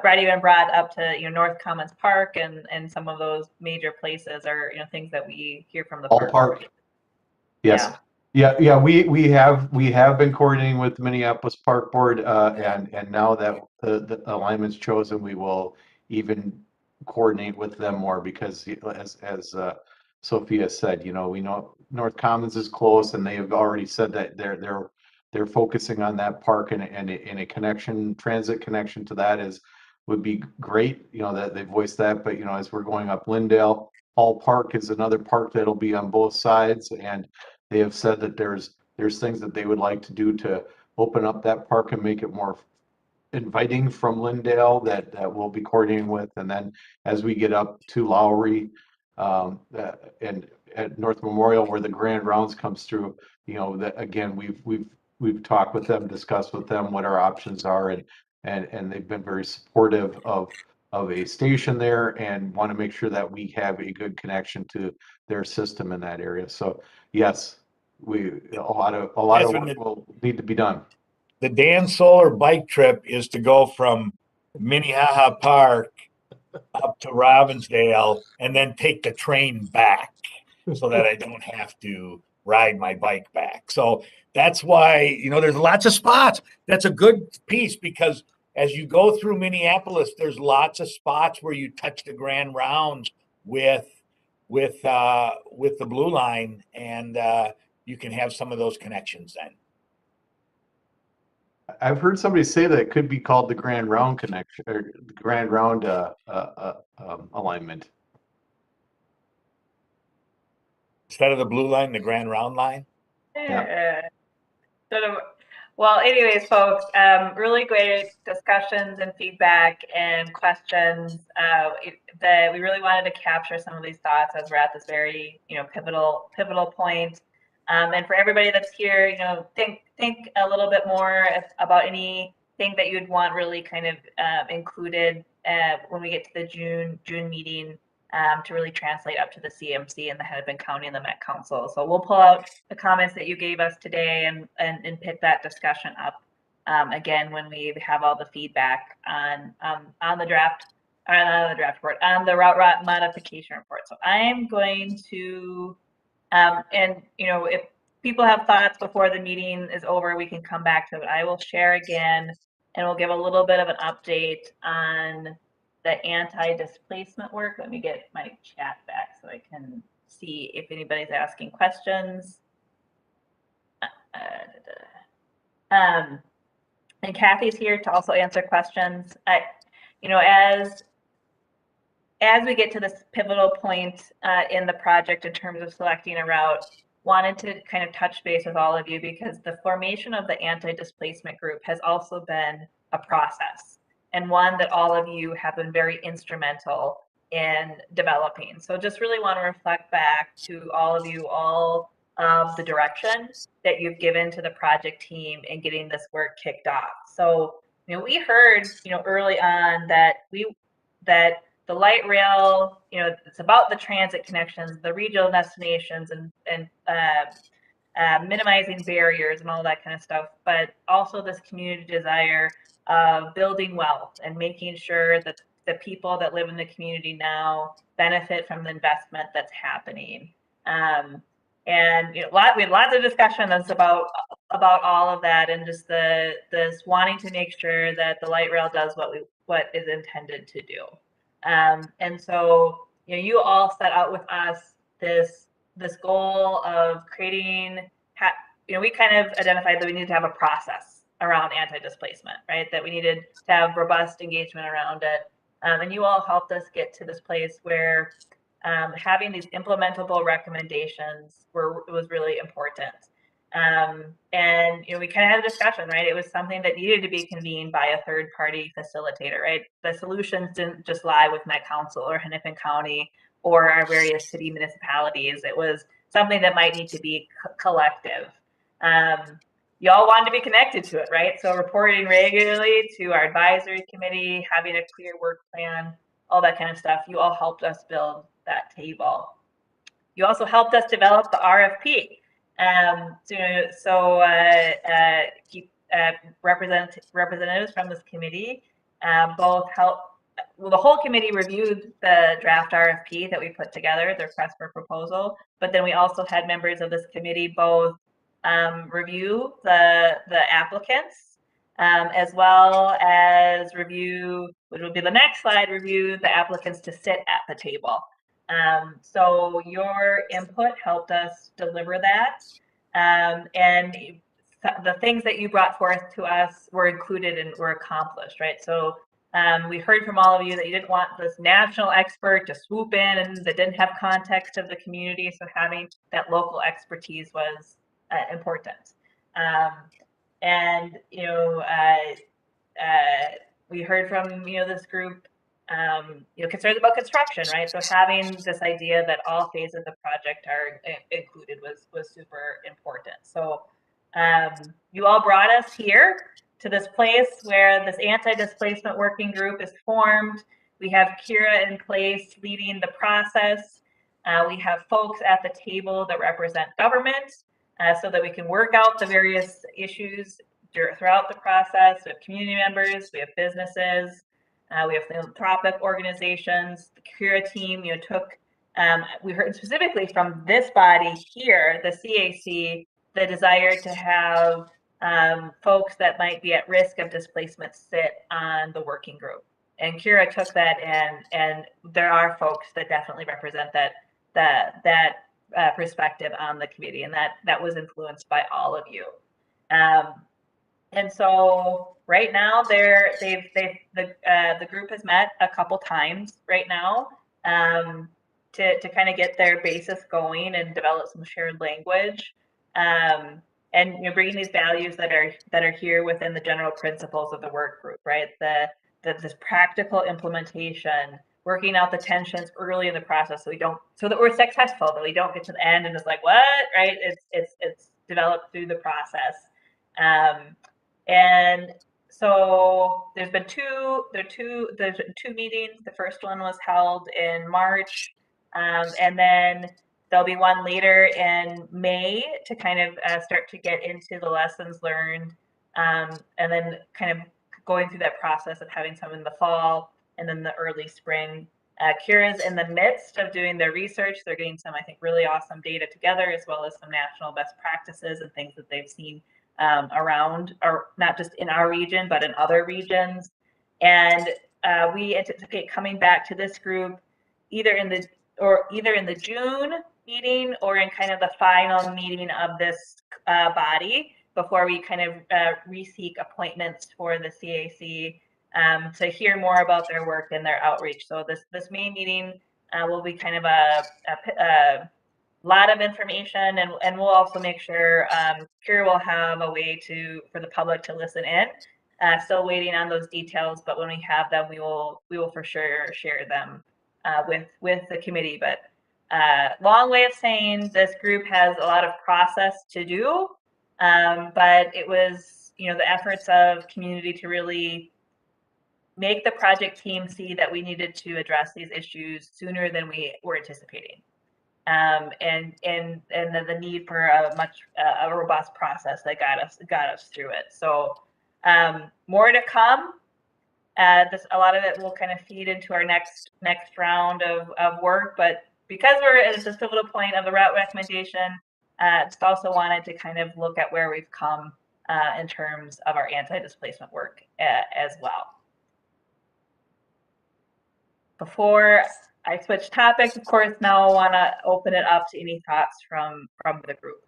Brad even brought up to, North Commons Park and some of those major places are, things that we hear from the All park park. board. Yes. Yeah. We have been coordinating with the Minneapolis Park Board, and now that the alignment's chosen, we will even coordinate with them more because as Sophia said, we know North Commons is close, and they have already said that they're focusing on that park, and a transit connection to that would be great. That they voiced that, but as we're going up Lindale, Hall Park is another park that'll be on both sides, and they have said that there's things that they would like to do to open up that park and make it more inviting from Lindale that we'll be coordinating with. And then as we get up to Lowry, and at North Memorial where the grand rounds comes through, that again, we've talked with them, discussed with them what our options are, and they've been very supportive of a station there and want to make sure that we have a good connection to their system in that area. So yes, a lot of work will need to be done. The Dan Solar bike trip is to go from Minnehaha Park up to Robbinsdale and then take the train back so that I don't have to ride my bike back. So that's why, there's lots of spots. That's a good piece because as you go through Minneapolis, there's lots of spots where you touch the grand rounds with the blue line, and you can have some of those connections then. I've heard somebody say that it could be called the Grand Round connection or the Grand Round alignment. Instead of the blue line, the Grand Round line? Yeah. Well, anyways, folks, really great discussions and feedback and questions. That we really wanted to capture some of these thoughts as we're at this very, pivotal point. And for everybody that's here, think a little bit more about anything that you'd want really kind of included when we get to the June meeting, to really translate up to the CMC and the Hennepin County and the Met Council. So we'll pull out the comments that you gave us today and pick that discussion up again when we have all the feedback on the draft, or not on the draft report, on the route modification report. So I'm going to, and if people have thoughts before the meeting is over, we can come back to it. I will share again, and we'll give a little bit of an update on the anti-displacement work. Let me get my chat back so I can see if anybody's asking questions. And Cathy's here to also answer questions. As we get to this pivotal point in the project in terms of selecting a route, wanted to kind of touch base with all of you because the formation of the anti-displacement group has also been a process, and one that all of you have been very instrumental in developing. So just really want to reflect back to all of you, all of the direction that you've given to the project team in getting this work kicked off. So, we heard, early on that the light rail, it's about the transit connections, the regional destinations, and minimizing barriers and all that kind of stuff, but also this community desire of building wealth and making sure that the people that live in the community now benefit from the investment that's happening. And we had lots of discussions about all of that, and just this wanting to make sure that the light rail does what is intended to do. And so you all set out with us this goal of creating. We kind of identified that we needed to have a process around anti-displacement, right? That we needed to have robust engagement around it. And you all helped us get to this place where having these implementable recommendations was really important. And we kind of had a discussion, right? It was something that needed to be convened by a third-party facilitator, right? The solutions didn't just lie with Met Council or Hennepin County or our various city municipalities. It was something that might need to be collective. You all wanted to be connected to it, right? So reporting regularly to our advisory committee, having a clear work plan, all that kind of stuff. You all helped us build that table. You also helped us develop the RFP. Representatives from this committee both helped. Well, the whole committee reviewed the draft RFP that we put together, the request for proposal. But then we also had members of this committee both review the applicants, as well as review, which will be the next slide, review the applicants to sit at the table. So your input helped us deliver that. And the things that you brought forth to us were included and were accomplished, right? So we heard from all of you that you didn't want this national expert to swoop in and that didn't have context of the community. So having that local expertise was important. And, you know, we heard from, you know, this group, you know, concerns about construction, right? So having this idea that all phases of the project are included was super important. So you all brought us here to this place where this anti-displacement working group is formed. We have Kira in place leading the process. We have folks at the table that represent government so that we can work out the various issues throughout the process. We have community members, we have businesses, we have philanthropic organizations. The Kira team, you know, took, we heard specifically from this body here, the CAC, the desire to have folks that might be at risk of displacement sit on the working group. And Kira took that, and there are folks that definitely represent that perspective on the committee, and that was influenced by all of you. And so right now the group has met a couple times right now to kind of get their basis going and develop some shared language. And, you know, bringing these values that are here within the general principles of the work group, right? This practical implementation, working out the tensions early in the process, so that we're successful, that we don't get to the end and it's like, what, right? It's developed through the process. And so there's been two meetings. The first one was held in March, and then there'll be one later in May to kind of start to get into the lessons learned, and then kind of going through that process of having some in the fall and then the early spring. Kira's in the midst of doing their research. They're getting some, I think, really awesome data together, as well as some national best practices and things that they've seen around, or not just in our region, but in other regions. And we anticipate coming back to this group either in the June meeting or in kind of the final meeting of this body before we kind of re-seek appointments for the CAC to hear more about their work and their outreach. So this main meeting will be kind of a lot of information, and we'll also make sure Kira will have a way for the public to listen in. Still waiting on those details, but when we have them, we will for sure share them with the committee. But long way of saying this group has a lot of process to do, but it was, you know, the efforts of community to really make the project team see that we needed to address these issues sooner than we were anticipating. And the need for a robust process that got us through it. So more to come. A lot of it will kind of feed into our next round of work, but because we're at this pivotal point of the route recommendation, just also wanted to kind of look at where we've come in terms of our anti-displacement work as well. Before I switch topics, of course, now I want to open it up to any thoughts from the group.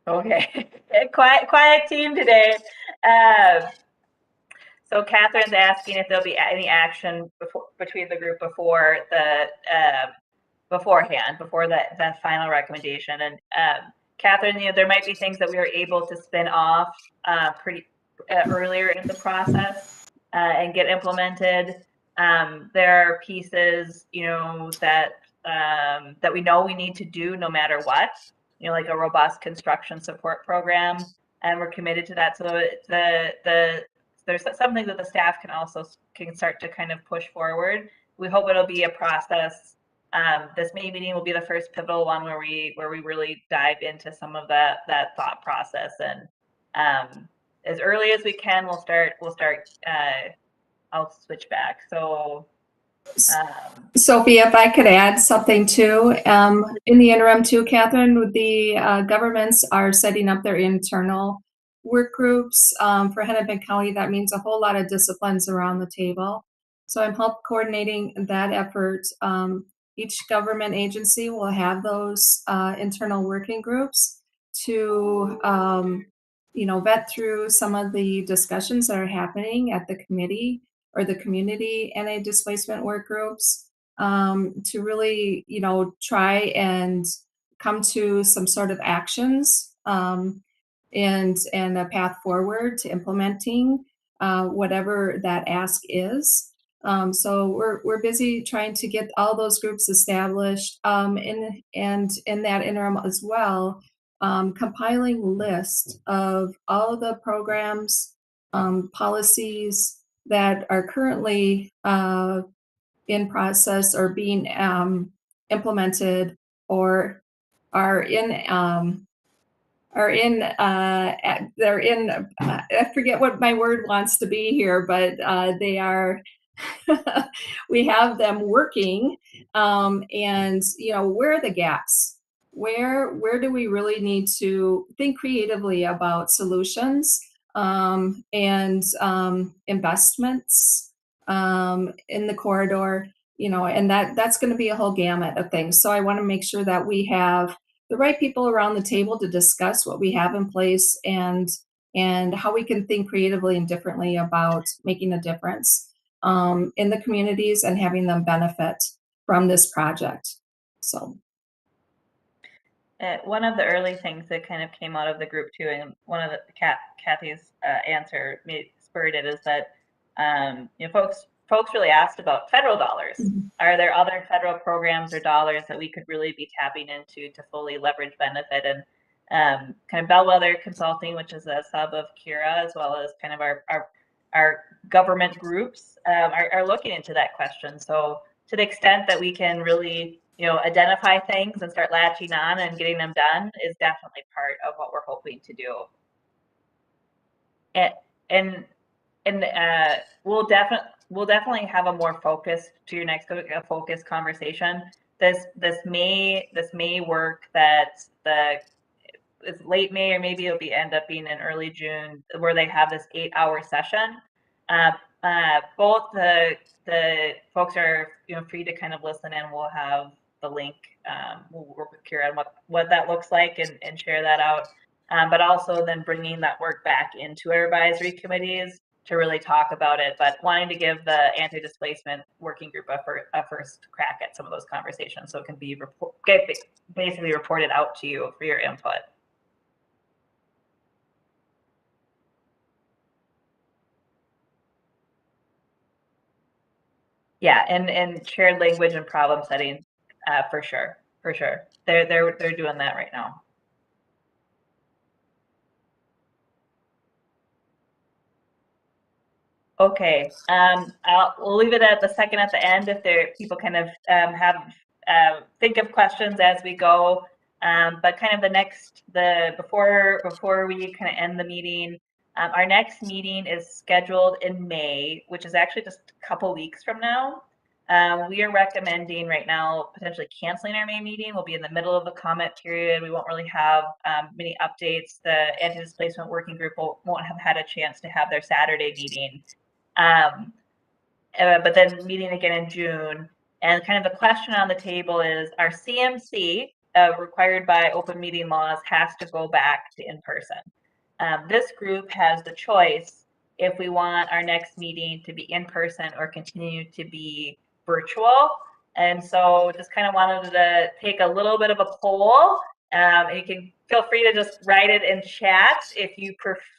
Okay, quiet team today. So Catherine's asking if there'll be any action between the group before the final recommendation. And Catherine, you know, there might be things that we are able to spin off pretty earlier in the process and get implemented. There are pieces, you know, that that we know we need to do no matter what, you know, like a robust construction support program, and we're committed to that. So there's something that the staff can start to kind of push forward. We hope it'll be a process. This May meeting will be the first pivotal one where we really dive into some of that thought process, and as early as we can, we'll start. I'll switch back. So. Sophia, if I could add something too, in the interim too, Catherine, the governments are setting up their internal work groups for Hennepin County. That means a whole lot of disciplines around the table. So I'm help coordinating that effort. Each government agency will have those internal working groups to, you know, vet through some of the discussions that are happening at the committee or the community anti-displacement work groups, to really, you know, try and come to some sort of actions and a path forward to implementing whatever that ask is. So we're busy trying to get all those groups established, and in that interim as well, compiling a list of all of the programs, policies that are currently in process or being implemented or are in they're in I forget what my word wants to be here, but they are we have them working, and you know, where are the gaps? Where do we really need to think creatively about solutions and investments in the corridor, you know, and that's going to be a whole gamut of things. So I want to make sure that we have the right people around the table to discuss what we have in place and how we can think creatively and differently about making a difference in the communities and having them benefit from this project. So. One of the early things that kind of came out of the group too, and one of the Cathy's answer spurred it, is that you know, folks really asked about federal dollars. Mm-hmm. Are there other federal programs or dollars that we could really be tapping into to fully leverage benefit? And kind of Bellwether Consulting, which is a sub of Kira, as well as kind of our government groups are looking into that question. So to the extent that we can really, you know, identify things and start latching on and getting them done is definitely part of what we're hoping to do. And we'll definitely have a more focused, to your next focused conversation. This May work that it's late May, or maybe it'll end up being in early June, where they have this 8-hour session. Both the folks are, you know, free to kind of listen, and we'll have the link. We'll work with Kira on what that looks like and share that out. But also then bringing that work back into our advisory committees to really talk about it, but wanting to give the anti-displacement working group a first crack at some of those conversations, so it can be basically reported out to you for your input. Yeah, and shared language and problem setting, for sure. They're doing that right now. Okay, we'll leave it at the second at the end if people kind of think of questions as we go. But kind of before we kind of end the meeting, our next meeting is scheduled in May, which is actually just a couple weeks from now. We are recommending right now potentially canceling our May meeting. We'll be in the middle of the comment period. We won't really have many updates. The anti-displacement working group won't have had a chance to have their Saturday meeting. But then meeting again in June. And kind of the question on the table is, our CMC, required by open meeting laws, has to go back to in-person. This group has the choice if we want our next meeting to be in person or continue to be virtual. And so just kind of wanted to take a little bit of a poll. And you can feel free to just write it in chat if you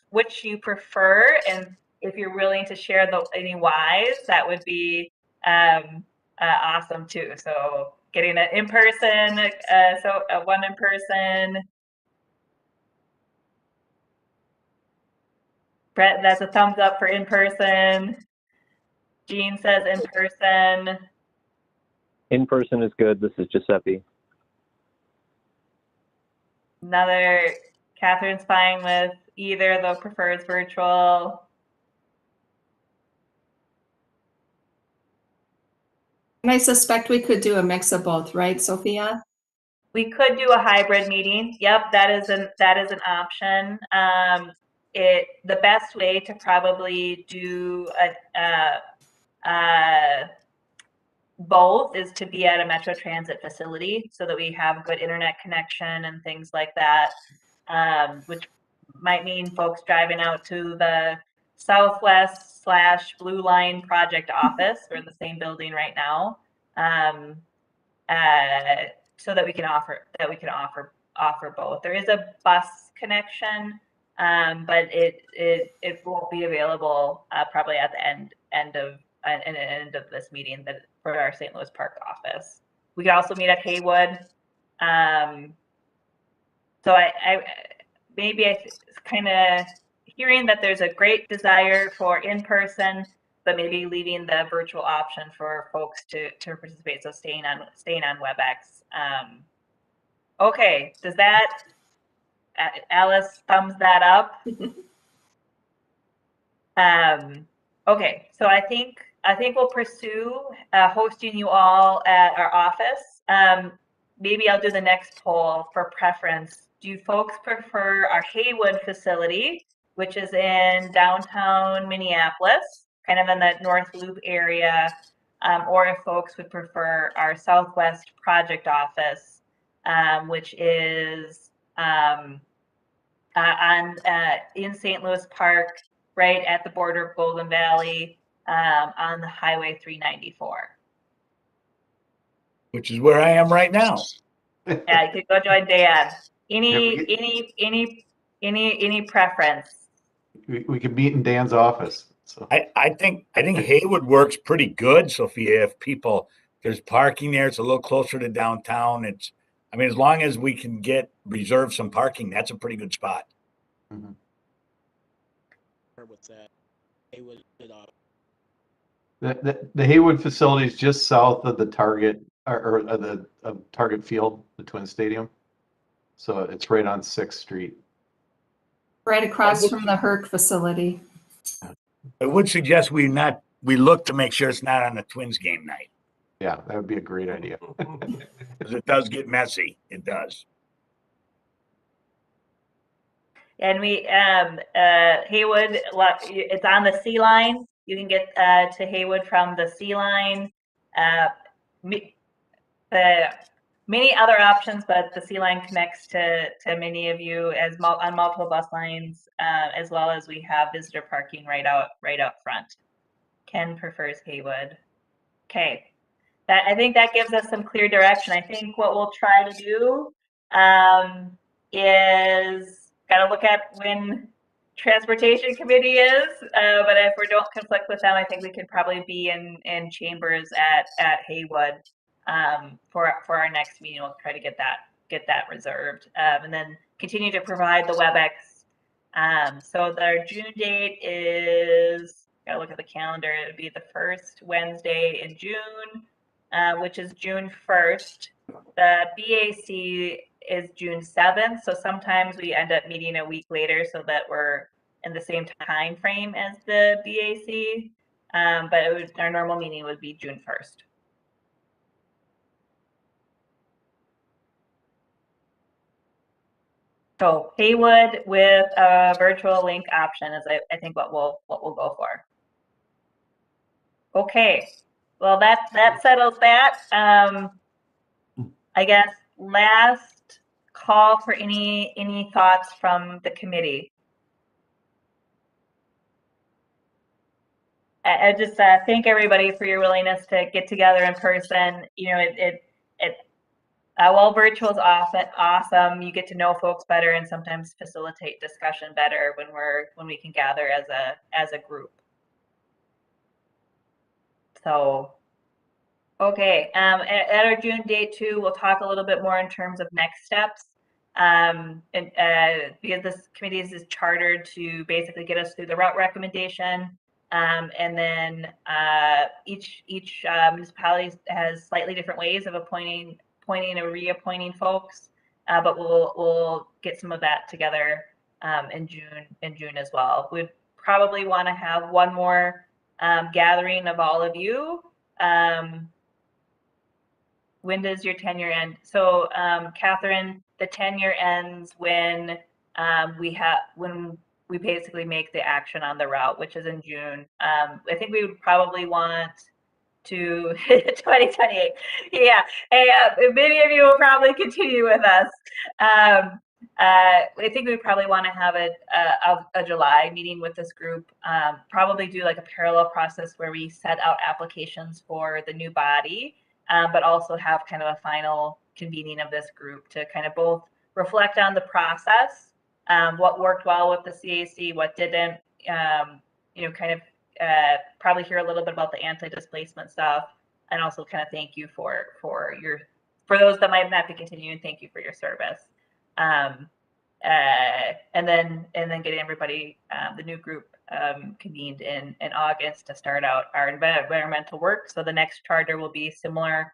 which you prefer, and if you're willing to share any whys, that would be awesome too. So getting it in person. So one in person. Brett, that's a thumbs up for in person. Jean says in person. In person is good. This is Giuseppe. Another, Catherine's fine with either, though prefers virtual. And I suspect we could do a mix of both, right, Sophia? We could do a hybrid meeting. Yep, that is an option. The best way to probably do both is to be at a Metro Transit facility so that we have good internet connection and things like that, which might mean folks driving out to the Southwest/Blue Line project office. We're in the same building right now, so that we can offer both. There is a bus connection, but it won't be available probably at the end of this meeting for our St. Louis Park office. We could also meet at Haywood. So I kind of hearing that there's a great desire for in-person, but maybe leaving the virtual option for folks to participate. So staying on WebEx. Okay, does that, Alice thumbs that up? Okay, so I think we'll pursue hosting you all at our office. Maybe I'll do the next poll for preference. Do folks prefer our Haywood facility, which is in downtown Minneapolis, kind of in the North Loop area, or if folks would prefer our Southwest project office, which is in St. Louis Park, right at the border of Golden Valley, on the Highway 394. Which is where I am right now. Yeah, you could go join Dan. Any preference? We could meet in Dan's office. So I think Haywood works pretty good, Sophia. If there's parking there, it's a little closer to downtown. As long as we can reserve some parking, that's a pretty good spot. Mhm. With that, Haywood, the Haywood facility is just south of the Target or the Target Field, the Twin Stadium. So it's right on 6th Street. Right across from the Herc facility. I would suggest we look to make sure it's not on the Twins game night. Yeah, that would be a great idea. Because it does get messy. It does. And we Haywood, it's on the C line. You can get to Haywood from the C line. Many other options, but the C line connects to many of you on multiple bus lines, as well as we have visitor parking right out front. Ken prefers Haywood. Okay, I think that gives us some clear direction. I think what we'll try to do is got to look at when transportation committee is, but if we don't conflict with them, I think we could probably be in chambers at Haywood for our next meeting. We'll try to get that reserved, and then continue to provide the WebEx. So their June date is, gotta look at the calendar, it would be the first Wednesday in June, which is June 1st. The BAC is June 7th, so sometimes we end up meeting a week later so that we're in the same time frame as the BAC, but our normal meeting would be June 1st. So Haywood with a virtual link option is I think what we'll go for. Okay, well that settles that. I guess last call for any thoughts from the committee. I just thank everybody for your willingness to get together in person. You know, while virtual is awesome, you get to know folks better and sometimes facilitate discussion better when we can gather as a group. So, Okay, at our June date too, we'll talk a little bit more in terms of next steps. Because this committee is chartered to basically get us through the route recommendation. And then each municipality has slightly different ways of appointing or reappointing folks. But we'll get some of that together in June as well. We'd probably want to have one more gathering of all of you. When does your tenure end? So, Catherine, the tenure ends when we basically make the action on the route, which is in June. I think we would probably want to 2028. Yeah, hey, many of you will probably continue with us. I think we probably want to have a July meeting with this group. Probably do like a parallel process where we set out applications for the new body. But also have kind of a final convening of this group to kind of both reflect on the process, what worked well with the CAC, what didn't, kind of probably hear a little bit about the anti-displacement stuff, and also kind of thank you for those that might not be continuing, thank you for your service. And then getting everybody, the new group convened in August to start out our environmental work. So the next charter will be similar